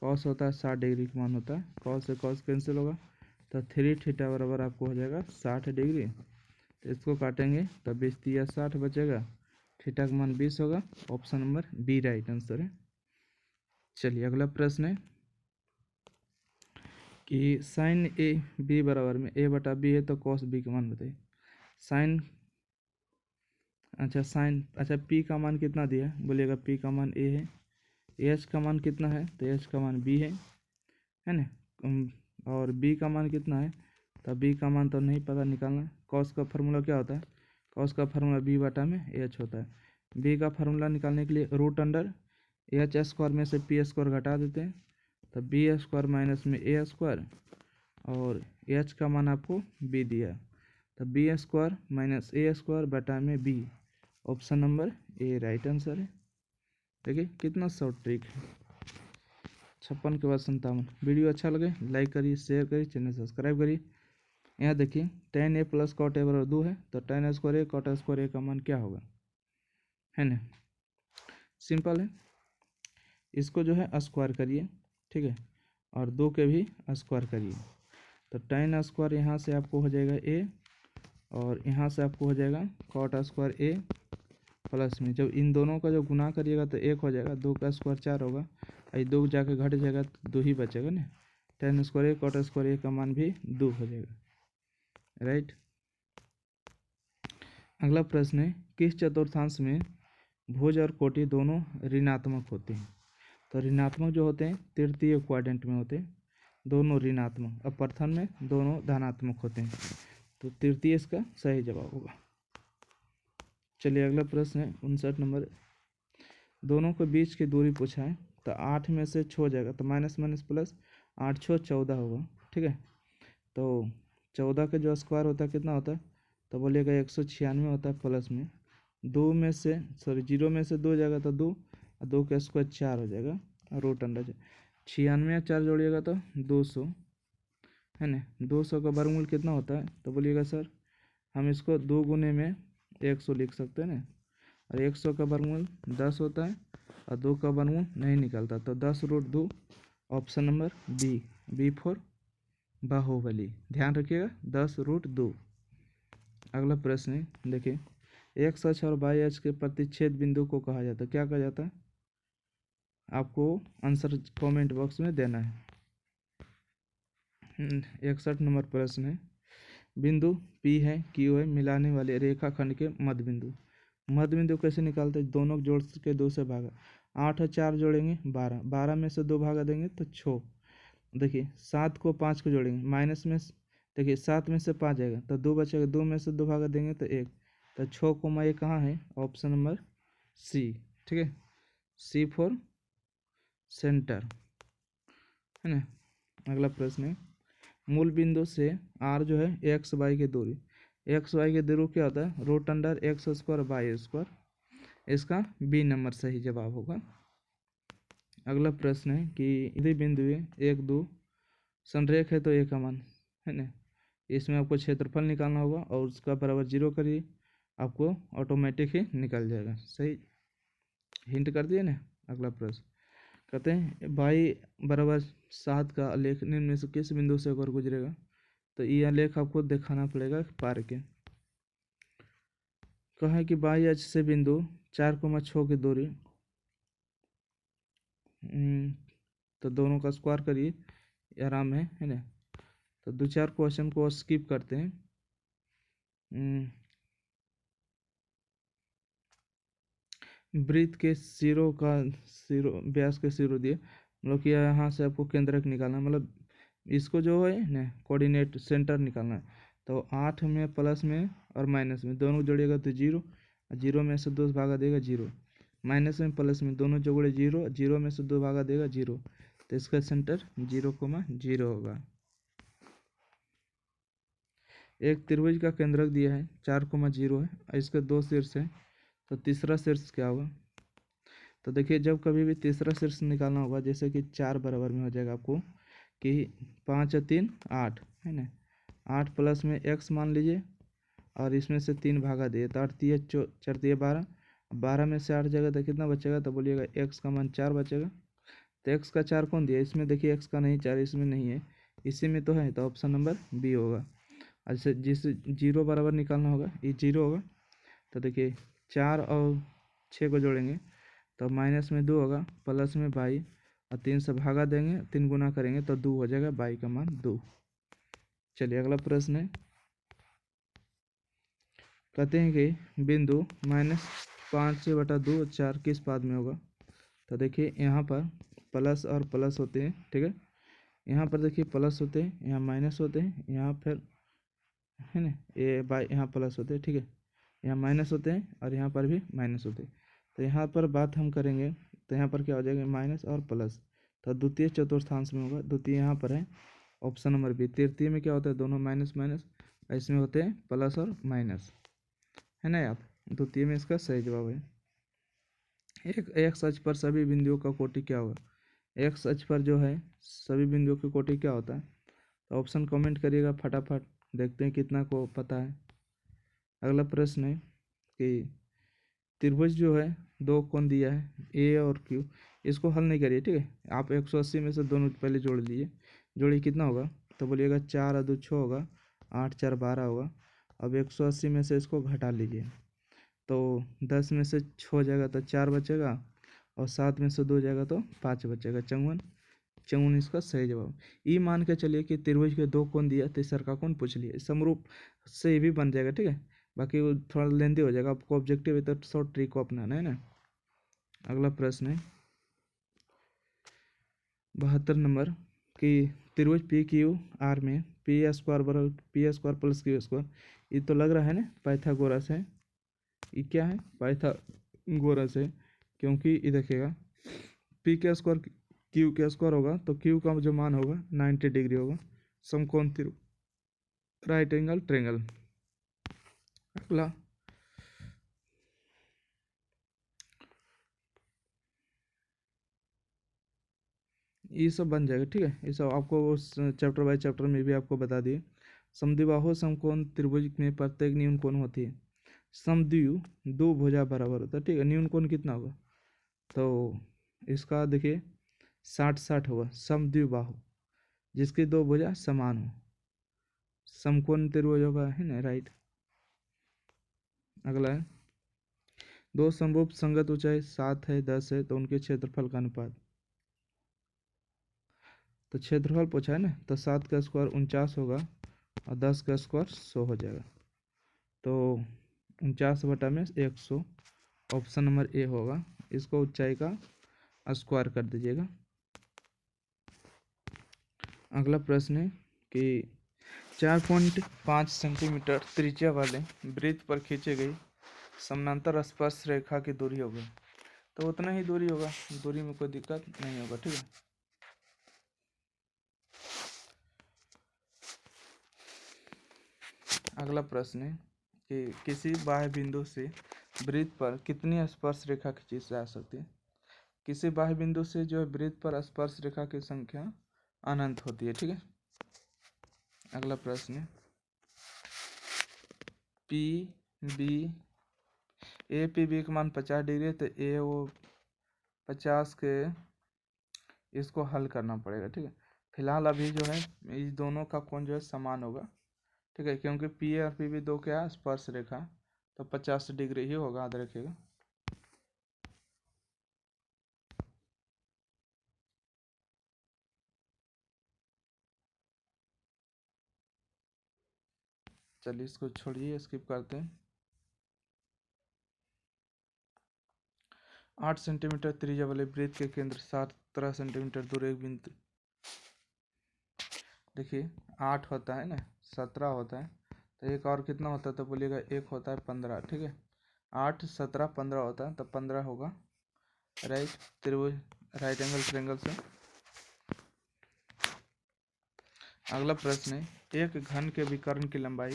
कॉस होता है 60 डिग्री का मान होता है। कॉस से कॉस कैंसिल होगा, तो 3 थीटा बराबर आपको हो जाएगा 60 डिग्री। तो इसको काटेंगे तो 20 या 60 बचेगा, थीटा का मान 20 होगा। Option number B right answer है। चलिए अगला प्रश्न है कि साइन ए बी बराबर में ए बटा बी है, तो कॉस बी का मान बताइए। साइन अच्छा पी का मान कितना दिया है, बोलिएगा पी का मान ए है। एच का मान कितना है, तो एच का मान बी है ना। और बी का मान कितना है, तो बी का मान तो नहीं पता, निकालना। कॉस का फार्मूला क्या होता है, कॉस का फार्मूला बी बटा में एच होता है। बी का फार्मूला निकालने के लिए रूट अंडर एच स्क्वायर में से पी स्क्वायर घटा देते हैं, तो बी स्क्वायर माइनस में ए स्क्वायर, और एच का मान आपको बी दिया, तो B square minus A square बटा में B. Option number A right answer है। देखिए कितना शॉर्ट ट्रिक है। 56 के बाद 57। वीडियो अच्छा लगे लाइक करिए, शेयर करिए, चैनल सब्सक्राइब करिए। यहाँ देखिए tan a plus cot A बराबर 2 है, तो tan square A cot square A का मान क्या होगा, है ना। सिंपल है, इसको जो है स्क्वायर करिए, ठीक है, और 2 के भी स्क्वायर करिए, तो tan स्क्वायर यहाँ से आपको हो जाएगा ए, और यहाँ से आपको हो जाएगा कॉट स्क्वायर ए प्लस में, जब इन दोनों का जो गुना करिएगा तो 1 हो जाएगा, 2 का स्क्वायर 4 होगा, और 2 जाके घट जाएगा तो 2 ही बचेगा ना। tan square A cot square A का मान भी 2 हो जाएगा, राइट। अगला प्रश्न है किस चतुर्थांश में भुज और कोटि दोनों ऋणात्मक होते हैं, तो ऋणात्मक जो होते हैं तृतीय क्वाड्रेंट में होते हैं दोनों ऋणात्मक, और प्रथम में दोनों धनात्मक होते हैं, तो तृतीय इसका सही जवाब होगा। चलिए अगला प्रश्न है 59 नंबर। दोनों के बीच की दूरी पूछा है, तो 8 में से 6 हो जाएगा, तो माइनस माइनस प्लस 8 6 14 होगा, ठीक है। तो 14 के जो स्क्वायर होता है कितना होता है, तो बोलिएगा 196 होता है, प्लस में 2 में से 0 में से 2 जाएगा तो 2, और 2 का स्क्वायर 4 हो जाएगा, और रूट अंडर 96 4 जोड़िएगा तो 200, है ना। 200 का वर्गमूल कितना होता है, तो बोलिएगा सर हम इसको 2 गुने में 100 लिख सकते हैं ना, और 100 का वर्गमूल 10 होता है, और 2 का वर्गमूल नहीं निकलता, तो 10 root 2। Option number B, B for Baahubali, ध्यान रखिएगा 10 रूट 2। अगला प्रश्न है देखिए एक्स अक्ष और वाई अक्ष के प्रतिच्छेद बिंदु को कहा जाता है, क्या कहा जाता है, आपको आंसर कमेंट बॉक्स में देना है। 61 नंबर प्रश्न है बिंदु पी है क्यू है मिलाने वाले रेखाखंड के मध्य बिंदु, मध्य बिंदु कैसे निकालते हैं, दोनों जोड़ के 2 से भागा, 8 और 4 जोड़ेंगे 12, 12 में से 2 भागा देंगे तो 6। देखिए 7 को 5 को जोड़ेंगे, माइनस में देखिए 7 में से 5 जाएगा तो 2 बचेगा, 2 में से 2 भागा देंगे तो 1, तो 6 को ये कहाँ है, ऑप्शन नंबर सी, ठीक है, सी फॉर सेंटर, है ना। अगला प्रश्न है मूल बिंदु से आर जो है एक्स वाई की दूरी, एक्स वाई की दूरी क्या होता है, root under X square Y square, इसका बी नंबर सही जवाब होगा। अगला प्रश्न है कि यदि बिंदु 1 2 संरेख है तो ए का मान, है ना, इसमें आपको क्षेत्रफल निकालना होगा और उसका बराबर 0 करिए, आपको ऑटोमेटिक ही निकल जाएगा, सही हिंट कर दिए ना। अगला प्रश्न कहते हैं बाई बराबर 7 का आलेख निम्न में से किस बिंदु से होकर गुजरेगा, तो ये आलेख आपको दिखाना पड़ेगा पार के। कहा है कि बाई अक्ष से बिंदु 4,6 की दूरी, तो दोनों का स्क्वायर करिए, आराम है ना। तो 2-4 क्वेश्चन को स्किप करते हैं। वृत्त के सिरों का व्यास के सिरों दिए, मतलब कि यहाँ से आपको केंद्रक निकालना, मतलब इसको जो है ना कोऑर्डिनेट सेंटर निकालना है, तो 8 में प्लस में और माइनस में दोनों जोड़िएगा तो 0, 0 में से 2 भागा देगा 0, माइनस में प्लस में दोनों जोड़े 0, 0 में से 2 भागा देगा 0, तो इसका सेंटर 0,0 होगा। एक त्रिभुज का केंद्रक दिया है 4,0 है, इसके 2 शीर्ष है, तो तीसरा शीर्ष क्या होगा, तो देखिए जब कभी भी तीसरा शीर्ष निकालना होगा, जैसे कि 4 बराबर में हो जाएगा आपको कि 5 और 3 8, है ना, 8 प्लस में x मान लीजिए और इसमें से 3 भागा दिए, तो 8 3 4 12, 12 में से 8 जाएगा तो कितना बचेगा, तो बोलिएगा एक्स का मान 4 बचेगा। तो एक्स का 4 कौन दिया, इसमें देखिए एक्स का नहीं 4 इसमें नहीं है, इसी में तो है, तो ऑप्शन नंबर बी होगा। अच्छा जिस जीरो बराबर निकालना होगा, ये जीरो होगा, तो देखिए 4 और 6 को जोड़ेंगे तो माइनस में 2 होगा, प्लस में 22 और 3 से भागा देंगे, 3 गुना करेंगे तो 2 हो जाएगा, 22 का मान 2। चलिए अगला प्रश्न है, कहते हैं कि बिंदु -5/2 4 किस पाद में होगा। तो देखिए यहाँ पर प्लस और प्लस होते हैं, ठीक है, यहाँ पर देखिए प्लस होते हैं, यहाँ माइनस होते हैं, यहाँ फिर है ना ये बाई यहाँ प्लस होते हैं, ठीक है, यहाँ माइनस होते हैं और यहाँ पर भी माइनस होते हैं। तो यहाँ पर बात हम करेंगे तो यहाँ पर क्या हो जाएगा, माइनस और प्लस, तो द्वितीय चतुर्थांश में होगा, द्वितीय यहाँ पर है ऑप्शन नंबर बी। तृतीय में क्या होता है, दोनों माइनस माइनस, इसमें होते हैं प्लस और माइनस, है ना यार, द्वितीय में इसका सही जवाब है। एक सच पर सभी बिंदुओं का कोटि क्या होगा, एक सच पर जो है सभी बिंदुओं की कोटि क्या होता है, तो ऑप्शन कमेंट करिएगा फटाफट, देखते हैं कितना को पता है। अगला प्रश्न है कि त्रिभुज जो है दो कोण दिया है ए और क्यू, इसको हल नहीं करिए, ठीक है, आप 180 में से दोनों पहले जोड़ लीजिए, जोड़िए कितना होगा, तो बोलिएगा 4 और 2 6 होगा, 8 4 12 होगा। अब 180 में से इसको घटा लीजिए, तो 10 में से 6 जाएगा तो 4 बचेगा, और 7 में से 2 जाएगा तो 5 बचेगा, 54 54 इसका सही जवाब। ई मान के चलिए कि त्रिभुज के दो कोण दिया, तीसरा का कोण पूछ लिए, समरूप से ये भी बन जाएगा, ठीक है, बाकी वो थोड़ा लेंदी हो जाएगा, आपको ऑब्जेक्टिव है तो शॉर्ट ट्रिक को अपनाना है ना। अगला प्रश्न है 72 नंबर कि त्रिभुज पी क्यू आर में पी स्क्वायर बराबर P square plus Q square, ये तो लग रहा है ना पाइथागोरस है, ये क्या है पाइथागोरस है, क्योंकि ये देखिएगा पी के स्क्वायर क्यू के स्क्वायर होगा तो क्यू का जो मान होगा 90 डिग्री होगा, समकोण त्रिभुज राइट एंगल ट्रायंगल। अगला ये सब बन जाएगा, ठीक है, ये सब आपको उस चैप्टर बाय चैप्टर में भी आपको बता दिए। समद्विबाहु समकोण त्रिभुज में प्रत्येक न्यून कोण होती है, समद्वियु दो भुजा बराबर होता है, ठीक है, न्यून कोण कितना होगा, तो इसका देखिए 60-60 होगा, समद्विबाहु जिसकी दो भुजा समान हो, समकोण त्रिभुज होगा, है ना, राइट। अगला है दो समरूप संगत ऊंचाई 7 है 10 है तो उनके क्षेत्रफल का अनुपात, तो क्षेत्रफल पूछा है ना, तो 7 का स्क्वायर 49 होगा और 10 का स्क्वायर 100 हो जाएगा, तो 49/100 ऑप्शन नंबर ए होगा, इसको ऊंचाई का स्क्वायर कर दीजिएगा। अगला प्रश्न है कि 4.5 सेंटीमीटर त्रिज्या वाले वृत्त पर खींची गई समानांतर स्पर्श रेखा की दूरी होगी, तो उतना ही दूरी होगा, दूरी में कोई दिक्कत नहीं होगा, ठीक है। अगला प्रश्न है कि किसी बाह्य बिंदु से वृत्त पर कितनी स्पर्श रेखा खींची जा सकती है, किसी बाह्य बिंदु से जो है वृत्त पर स्पर्श रेखा की संख्या अनंत होती है, ठीक है। अगला प्रश्न है P B A P B का मान 50 डिग्री है, तो ए वो 50 के, इसको हल करना पड़ेगा, ठीक है, फिलहाल अभी जो है इस दोनों का कोण जो है समान होगा, ठीक है, क्योंकि पी ए और पी बी दो क्या है स्पर्श रेखा, तो 50 डिग्री ही होगा, याद रखिएगा। चलिए इसको छोड़िए, स्किप करते हैं। 8 सेंटीमीटर त्रिज्या वाले वृत्त के केंद्र 17 सेंटीमीटर दूर एक बिंदु, देखिए 8 होता है ना, 17 होता है, तो एक और कितना होता है, तो बोलिएगा एक होता है 15, ठीक है, 8 17 15 होता है, तो 15 होगा, राइट, त्रिभुज राइट एंगल ट्रायंगल से। अगला प्रश्न है एक घन के विकर्ण की लंबाई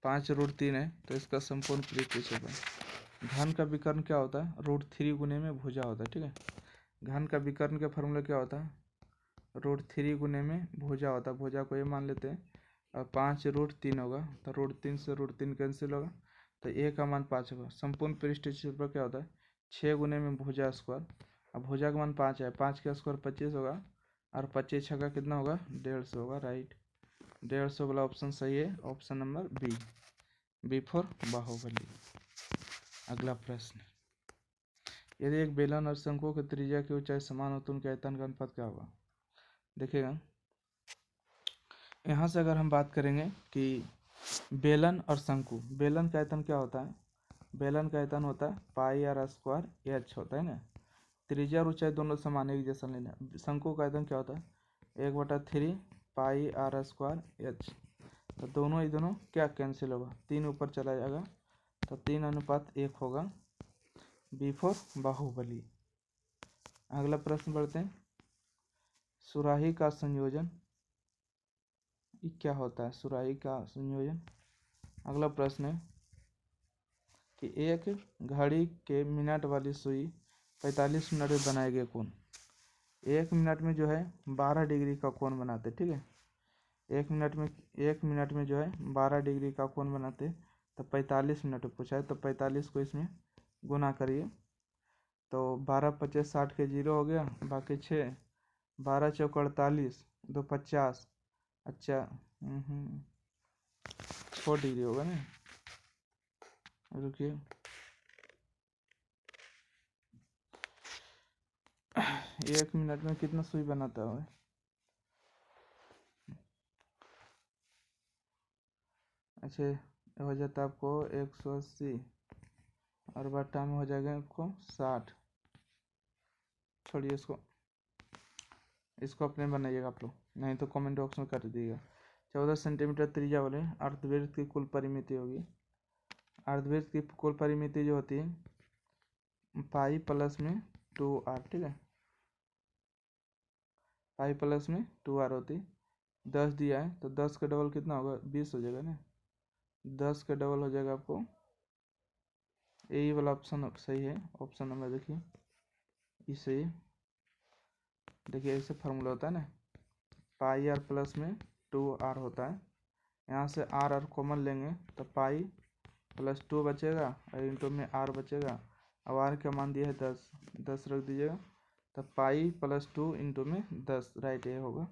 5√3 है तो इसका संपूर्ण परिक्षेपण है। घन का विकर्ण क्या होता है, √3 गुने में भुजा होता है, ठीक है, घन का विकर्ण का फॉर्मूला क्या होता है, √3 गुने में भुजा होता है, भुजा को ये मान लेते हैं, और 5√3 होगा, तो √3 से √3 कैंसिल होगा, तो ए का मान 5 होगा। संपूर्ण पृष्ठ क्षेत्रफल क्या होता है 6 गुने में भुजा स्क्वायर। अब भुजा का मान 5 है, 5 का स्क्वायर 25 होगा और 25 छक्का कितना होगा 150 होगा। राइट, 150 वाला ऑप्शन सही है, option number B, B for Baahubali. अगला प्रश्न, यदि एक बेलन और शंकु की त्रिज्या की ऊंचाई समान हो तो उनके आयतन का अनुपात क्या होगा। देखिएगा, यहाँ से अगर हम बात करेंगे कि बेलन और शंकु, बेलन का आयतन क्या होता है, बेलन का आयतन होता है पाई आर स्क्वायर एच होता है ना। त्रिज्या और ऊंचाई दोनों समान एक जैसा लेना। शंकु का आयतन क्या होता है 1/3 पाई आर स्क्वायर एच। तो दोनों ही दोनों क्या कैंसिल होगा, 3 ऊपर चला जाएगा तो 3:1 होगा। B for Baahubali. अगला प्रश्न बढ़ते हैं, सुराही का संयोजन ये क्या होता है, सुराही का संयोजन। अगला प्रश्न है कि एक घड़ी के मिनट वाली सुई 45 मिनट में बनाए गए कोण, 1 मिनट में जो है 12 डिग्री का कोण बनाते, ठीक है। 1 मिनट में जो है 12 डिग्री का कोण बनाते, तो 45 मिनट पूछा है, तो 45 को इसमें गुना करिए तो 12 25 60 के 0 हो गया, बाकी 6, 12 चौक 48, 2 50, अच्छा 6 डिग्री होगा ना। रुकिए, 1 मिनट में कितना सुई बनाता है, अच्छा हो जाता है आपको 180 और बट्टा में हो जाएगा आपको 60। छोड़िए इसको अपने बनाइएगा आप लोग, नहीं तो कमेंट बॉक्स में कर दीजिएगा। 14 सेंटीमीटर त्रिज्या वाले अर्धवृत्त की कुल परिमिति होगी, अर्धवृत्त की कुल परिमिति जो होती है पाई प्लस में 2r, ठीक है, पाई प्लस में 2r होती। 10 दिया है तो 10 का डबल कितना होगा 20 हो जाएगा ना, 10 का डबल हो जाएगा आपको, यही वाला ऑप्शन सही है, ऑप्शन नंबर देखिए इसे, देखिए ऐसे फार्मूला होता है ना, पाई आर प्लस में 2r होता है। यहाँ से आर आर कॉमन लेंगे तो पाई प्लस 2 बचेगा और इंटू में आर बचेगा। अब आर का मान दिया है 10, 10 रख दीजिएगा तो पाई प्लस 2 इंटू में 10, राइट ये होगा।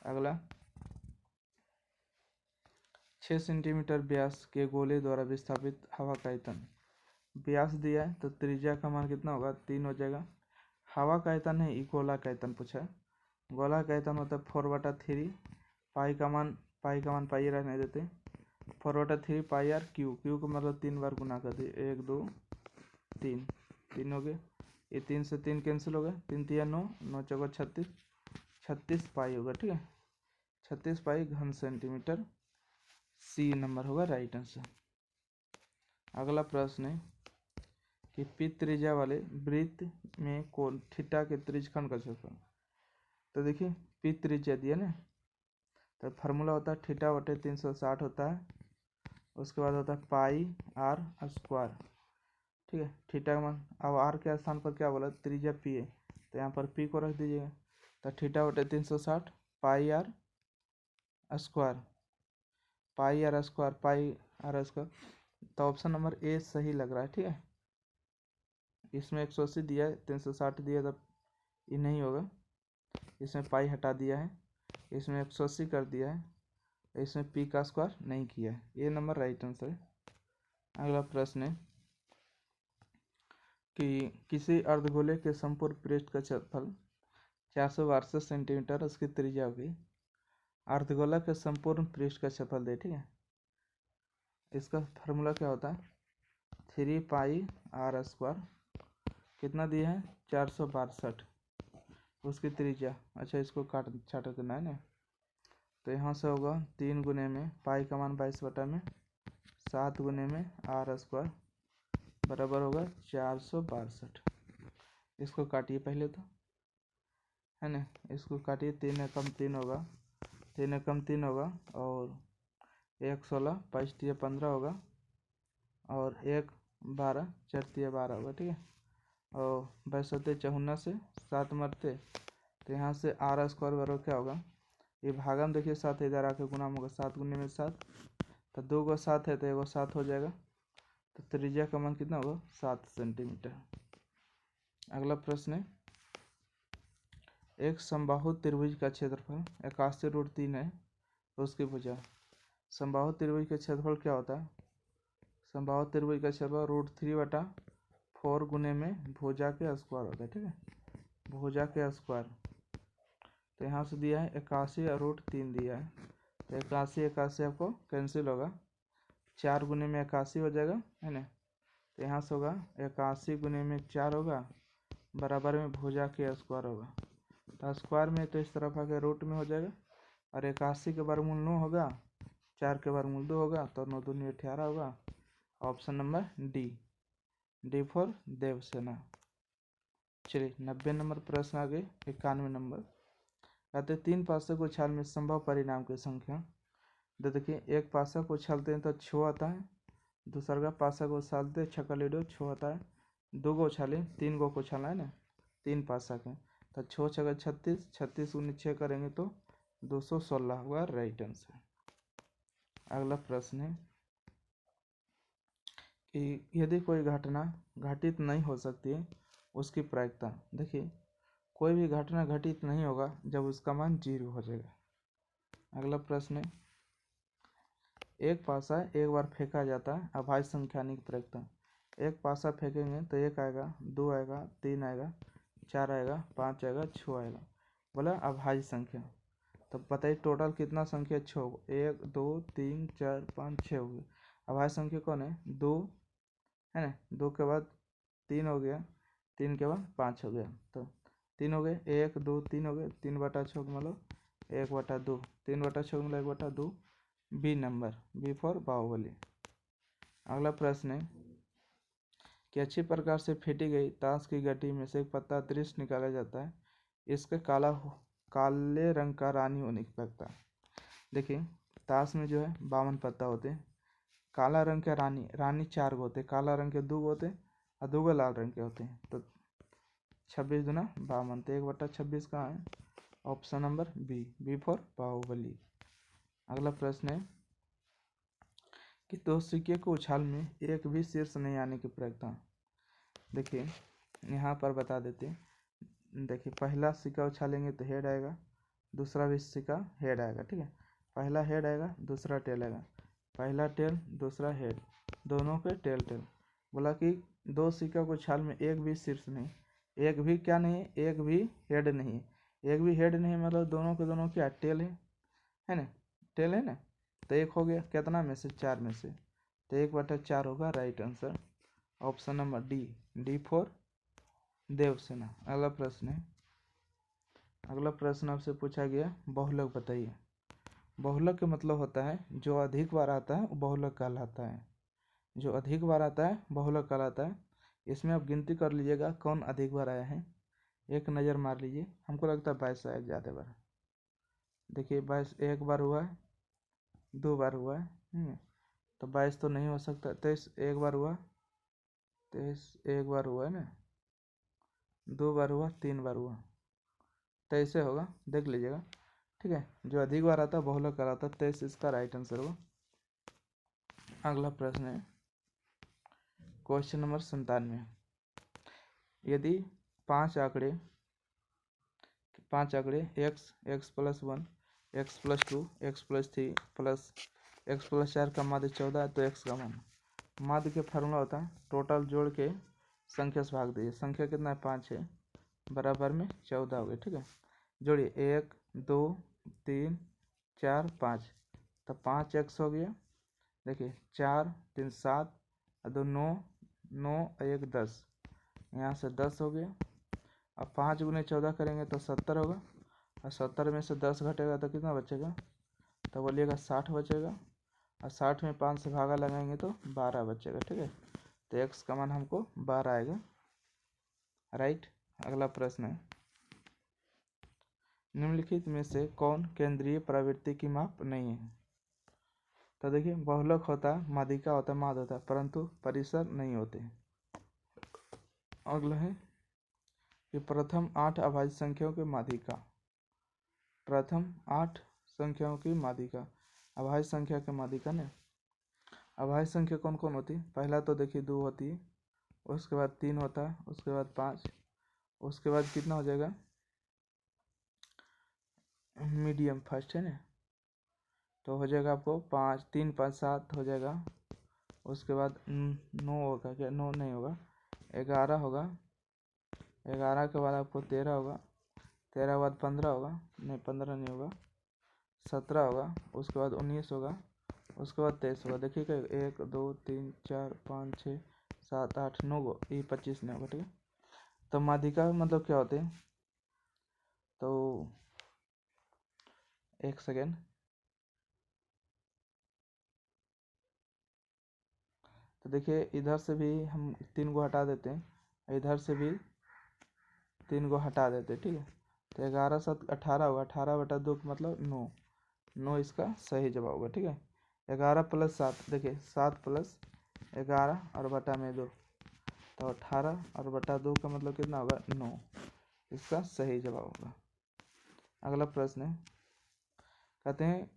अगला, 6 सेंटीमीटर व्यास के गोले द्वारा विस्थापित हवा का आयतन, व्यास दिया है तो त्रिज्या का मान कितना होगा 3 हो जाएगा। हवा का आयतन है, गोला का आयतन पूछा है, गोला का आयतन होता है 4/3, पाई का मान पाई रहने देते, 4/3 पाई आर क्यू, क्यू को मतलब 3 बार गुना कर दिए, 1 2 3, 3 हो गए, ये 3 से 3 कैंसिल हो गए, 3 3 9, 9 चौका 36, 36 पाई होगा, ठीक है, 36 पाई घन सेंटीमीटर। सी नंबर होगा राइट आंसर। अगला प्रश्न है कि पी त्रिज्या वाले वृत्त में कोण थीटा के त्रिज्यखंड का क्षेत्रफल। तो देखिए पी त्रिज्या दिया ना, तो फार्मूला होता है थीटा बटे 360 होता है, उसके बाद होता है पाई आर स्क्वायर, ठीक है। थीटा का मान, अब आर के स्थान पर क्या बोला त्रिज्या पी है, तो यहाँ पर पी को रख दीजिएगा, तो थीटा बटे 360 pi r square, pi r square, pi r square, तो ऑप्शन नंबर ए सही लग रहा है, ठीक है। इसमें 180 दिया है, 360 दिया तब ये नहीं होगा, इसमें पाई हटा दिया है, इसमें 180 कर दिया है, इसमें पी का स्क्वायर नहीं किया है, ये नंबर राइट आंसर है। अगला प्रश्न है कि किसी अर्धगोले के संपूर्ण पृष्ठ का क्षेत्रफल 462 सेंटीमीटर उसकी त्रिज्या होगी। अर्धगोला के संपूर्ण पृष्ठ का क्षेत्रफल दे, ठीक है, इसका फार्मूला क्या होता है 3 पाई आर स्क्वायर, कितना दिया है 462 उसकी त्रिज्या, अच्छा इसको काट छाट करना है ना, तो यहाँ से होगा 3 गुने में पाई का मान 22/7 गुने में आर स्क्वायर बराबर होगा 462। इसको काटिए पहले तो, है ना, इसको काटिए, 3 एकम 3 होगा, 3 एकम 3 होगा, और 1 16 5 3 15 होगा, और 1 12 4 3 12 होगा, ठीक है, और 62 54 से 7 मरते, तो यहाँ से आर स्क्वायर बराबर क्या होगा, ये भागम देखिए 7 इधर आके गुना होगा, 7 गुने में 7, तो 2 को 7 है तो 1 7 हो जाएगा, तो त्रिज्या का मान कितना होगा 7 सेंटीमीटर। अगला प्रश्न है, एक समबाहु त्रिभुज का क्षेत्रफल 81√3 है तो उसकी भुजा। समबाहु त्रिभुज का क्षेत्रफल क्या होता है? समबाहु त्रिभुज का क्षेत्रफल √3/4 गुने में भुजा के स्क्वायर होता है। ठीक है, भुजा के स्क्वायर। तो यहाँ से दिया है 81√3 दिया है, तो 81 आपको कैंसिल होगा, 4 गुने में 81 हो जाएगा, है ना। तो यहाँ से होगा 81 गुने में 4 होगा, बराबर में भुजा के स्क्वायर होगा। तो स्क्वायर में तो इस तरफ आके रूट में हो जाएगा, और 81 के वर्गमूल 9 होगा, 4 के वर्गमूल 2 होगा, तो 9 दूनी 18 होगा। Option number D for Devsena. चलिए 90 नंबर प्रश्न आगे। 91 नंबर कहते 3 पासे को उछाल में संभव परिणाम की संख्या। तो देखिए, एक पासा को उछालते हैं तो 6 आता है, दूसरा का पासा को उछालते 6 का लीडो 6 आता है, 2 को उछाले 3 को उछालना है ना, 3 पासा के, तो 6 6 36, 36 गुने 6 करेंगे तो 216 होगा राइट आंसर। अगला प्रश्न है कि यदि कोई घटना घटित नहीं हो सकती है उसकी प्रायिकता। देखिए, कोई भी घटना घटित नहीं होगा जब उसका मान 0 हो जाएगा। अगला प्रश्न है, एक पासा एक बार फेंका जाता है, अभाज्य संख्या की प्रायिकता। एक पासा फेंकेंगे तो 1 आएगा, 2 आएगा, 3 आएगा, 4 आएगा, 5 आएगा, 6 आएगा, बोला अभाज्य संख्या। तो बताइए टोटल कितना संख्या 6, 1 2 3 4 5 6 हो गया। अभाज्य संख्या कौन है? 2 है ना, 2 के बाद 3 हो गया, 3 के बाद 5 हो गया, तो 3 हो गए, 1 2 3 हो गए, 3/6 मतलब 1/2, 3/6 मतलब 1/2, B number, B for Baahubali. अगला प्रश्न है कि अच्छी प्रकार से फेंटी गई ताश की गड्डी में से एक पत्ता अतिरिक्त निकाला जाता है, इसके काले रंग का रानी होने की प्रयत्ता। देखिए, ताश में जो है 52 पत्ता होते हैं, काला रंग के रानी 4 गो होते हैं, काला रंग के 2 गो होते हैं और 2 गो लाल रंग के होते हैं, तो 26 दूना 52, तो 1/26 कहाँ है? Option number B for Baahubali. अगला प्रश्न है कि 2 सिक्के को उछाल में एक भी शीर्ष नहीं आने की प्रयत्ता। देखिए, यहाँ पर बता देते हैं। देखिए, पहला सिक्का उछालेंगे तो हेड आएगा, दूसरा भी सिक्का हेड आएगा। ठीक है, पहला हेड आएगा, दूसरा टेल आएगा, पहला टेल दूसरा हेड, दोनों पे टेल टेल। बोला कि 2 सिक्का को उछाल में एक भी शीर्ष नहीं, एक भी क्या नहीं है? एक भी हेड नहीं है। एक भी हेड नहीं मतलब दोनों के दोनों क्या टेल है ना, टेल है ना। तो एक हो गया कितना में से? 4 में से, तो 1/4 होगा right answer. Option number D for Devsena. अगला प्रश्न है, अगला प्रश्न आपसे पूछा गया बहुलक बताइए। बहुलक का मतलब होता है जो अधिक बार आता है वो बहुलक कहलाता है, जो अधिक बार आता है बहुलक कहलाता है। इसमें आप गिनती कर लीजिएगा कौन अधिक बार आया है, एक नज़र मार लीजिए। हमको लगता है 22 आया ज़्यादा बार। देखिए, 22 एक बार हुआ है, 2 बार हुआ है, तो 22 तो नहीं हो सकता। 23 एक बार हुआ, 23 एक बार हुआ है ना, 2 बार हुआ, 3 बार हुआ, तो ऐसे होगा, देख लीजिएगा। ठीक है, जो अधिक बार आता है बहुलक कहलाता है, 23 इसका राइट आंसर होगा। अगला प्रश्न है क्वेश्चन नंबर 97। यदि 5 आंकड़े x+1, x+2, x+3 plus x+4 का माध्य 14 है तो x का मान। माध्य के फार्मूला होता है टोटल जोड़ के संख्या से भाग दीजिए। संख्या कितना है? 5 है, बराबर में 14 हो गए। ठीक है, जोड़िए 1 2 3 4 5, तो 5x हो गया। देखिए 4 3 7 और 2 9, 9 और 1 10, यहाँ से 10 हो गया। अब 5 गुने 14 करेंगे तो 70 होगा, और 70 में से 10 घटेगा तो कितना बचेगा? तो बोलिएगा 60 बचेगा, और 60 में 5 से भागा लगाएंगे तो 12 बचेगा। ठीक है, तो x का मान हमको 12 आएगा राइट। अगला प्रश्न है, निम्नलिखित में से कौन केंद्रीय प्रवृत्ति की माप नहीं है? तो देखिए, बहुलक होता है, माध्यिका होता है, माध्य होता है, परंतु परिसर नहीं होते। अगला है कि प्रथम 8 अभाज्य संख्याओं की माध्यिका। प्रथम 8 संख्याओं की माध्यिका, अभाज्य संख्या की माध्यिका ने अभाज्य संख्या कौन कौन होती है? पहला तो देखिए 2 होती है, उसके बाद 3 होता है, उसके बाद 5, उसके बाद कितना हो जाएगा? मीडियम फर्स्ट है ना, तो हो जाएगा आपको 5, 3, 5, 7 हो जाएगा। उसके बाद 9 होगा क्या? 9 नहीं होगा, 11 होगा, 11 के बाद आपको 13 होगा, 13 के बाद 15 होगा, नहीं 15 नहीं होगा, 17 होगा, उसके बाद 19 होगा, उसके बाद 23 होगा। देखिए क्या 1 2 3 4 5 6 7 8 9 गो, ये 25 नहीं होगा, ठीक है। तो माध्यिका मतलब क्या होते हैं? तो एक सेकेंड, तो देखिए इधर से भी हम 3 को हटा देते हैं, इधर से भी 3 को हटा देते हैं, ठीक है। तो 11 7 18 होगा, 18/2 का मतलब 9, 9 इसका सही जवाब होगा, ठीक है। 11 + 7, देखिए 7 + 11 और बटा में 2, तो 18 और बटा 2 का मतलब कितना होगा? 9, इसका सही जवाब होगा। अगला प्रश्न है, कहते हैं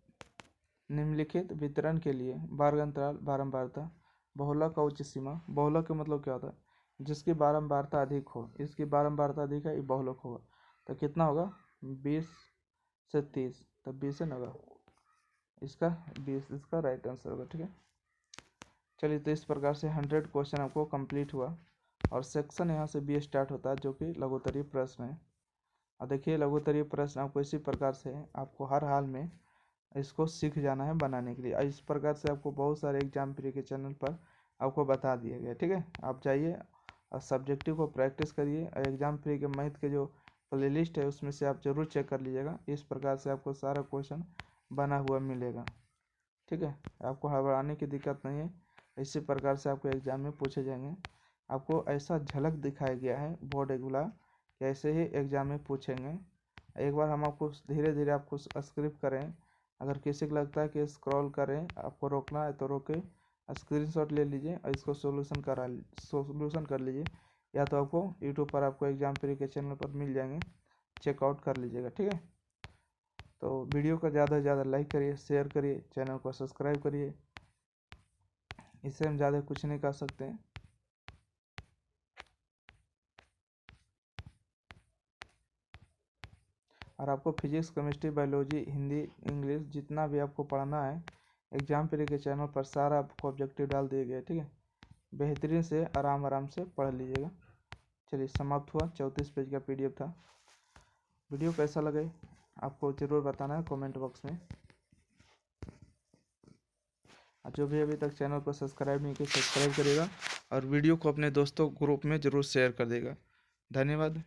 निम्नलिखित वितरण के लिए वर्ग अंतराल बारंबारता बहुलक का उच्च सीमा। बहुलक का मतलब क्या होता है? जिसकी बारंबारता अधिक हो, इसकी बारंबारता अधिक है, ये बहुलक होगा। तो कितना होगा? 20 से 30, तो 20 से होगा, इसका 20 इसका राइट आंसर होगा, ठीक है। चलिए, तो इस प्रकार से 100 क्वेश्चन आपको कंप्लीट हुआ और सेक्शन यहाँ से बी स्टार्ट होता है, जो कि लघुत्तरीय प्रश्न है। और देखिए लघुत्तरीय प्रश्न आपको इसी प्रकार से आपको हर हाल में इसको सीख जाना है बनाने के लिए। इस प्रकार से आपको बहुत सारे एग्जाम प्री के चैनल पर आपको बता दिया गया, ठीक है। आप जाइए और सब्जेक्टिव को प्रैक्टिस करिए, और एग्जाम प्री के मैथ के जो प्लेलिस्ट है उसमें से आप जरूर चेक कर लीजिएगा। इस प्रकार से आपको सारा क्वेश्चन बना हुआ मिलेगा, ठीक है। आपको घबराने की दिक्कत नहीं है, इसी प्रकार से आपको एग्जाम में पूछे जाएंगे। आपको ऐसा झलक दिखाया गया है बोर्ड एग्जाम कि ऐसे ही एग्जाम में पूछेंगे। एक बार हम आपको धीरे धीरे आपको स्क्रिप्ट करें, अगर किसी को लगता है कि स्क्रॉल करें, आपको रोकना है तो रोके, स्क्रीनशॉट ले लीजिए और इसको सोल्यूशन कर लीजिए, या तो आपको यूट्यूब पर आपको एग्जाम प्री के चैनल पर मिल जाएंगे, चेकआउट कर लीजिएगा, ठीक है। तो वीडियो को ज़्यादा से ज़्यादा लाइक करिए, शेयर करिए, चैनल को सब्सक्राइब करिए, इससे हम ज़्यादा कुछ नहीं कर सकते हैं। और आपको physics, chemistry, biology, Hindi, English जितना भी आपको पढ़ना है एग्जाम प्री के चैनल पर सारा आपको ऑब्जेक्टिव डाल दिए गए, ठीक है। बेहतरीन से आराम से पढ़ लीजिएगा। चलिए, समाप्त हुआ। 34 पेज का PDF था। वीडियो कैसा लगे आपको ज़रूर बताना है कमेंट बॉक्स में। और जो भी अभी तक चैनल को सब्सक्राइब नहीं किया, सब्सक्राइब करिएगा और वीडियो को अपने दोस्तों ग्रुप में ज़रूर शेयर कर देगा। धन्यवाद।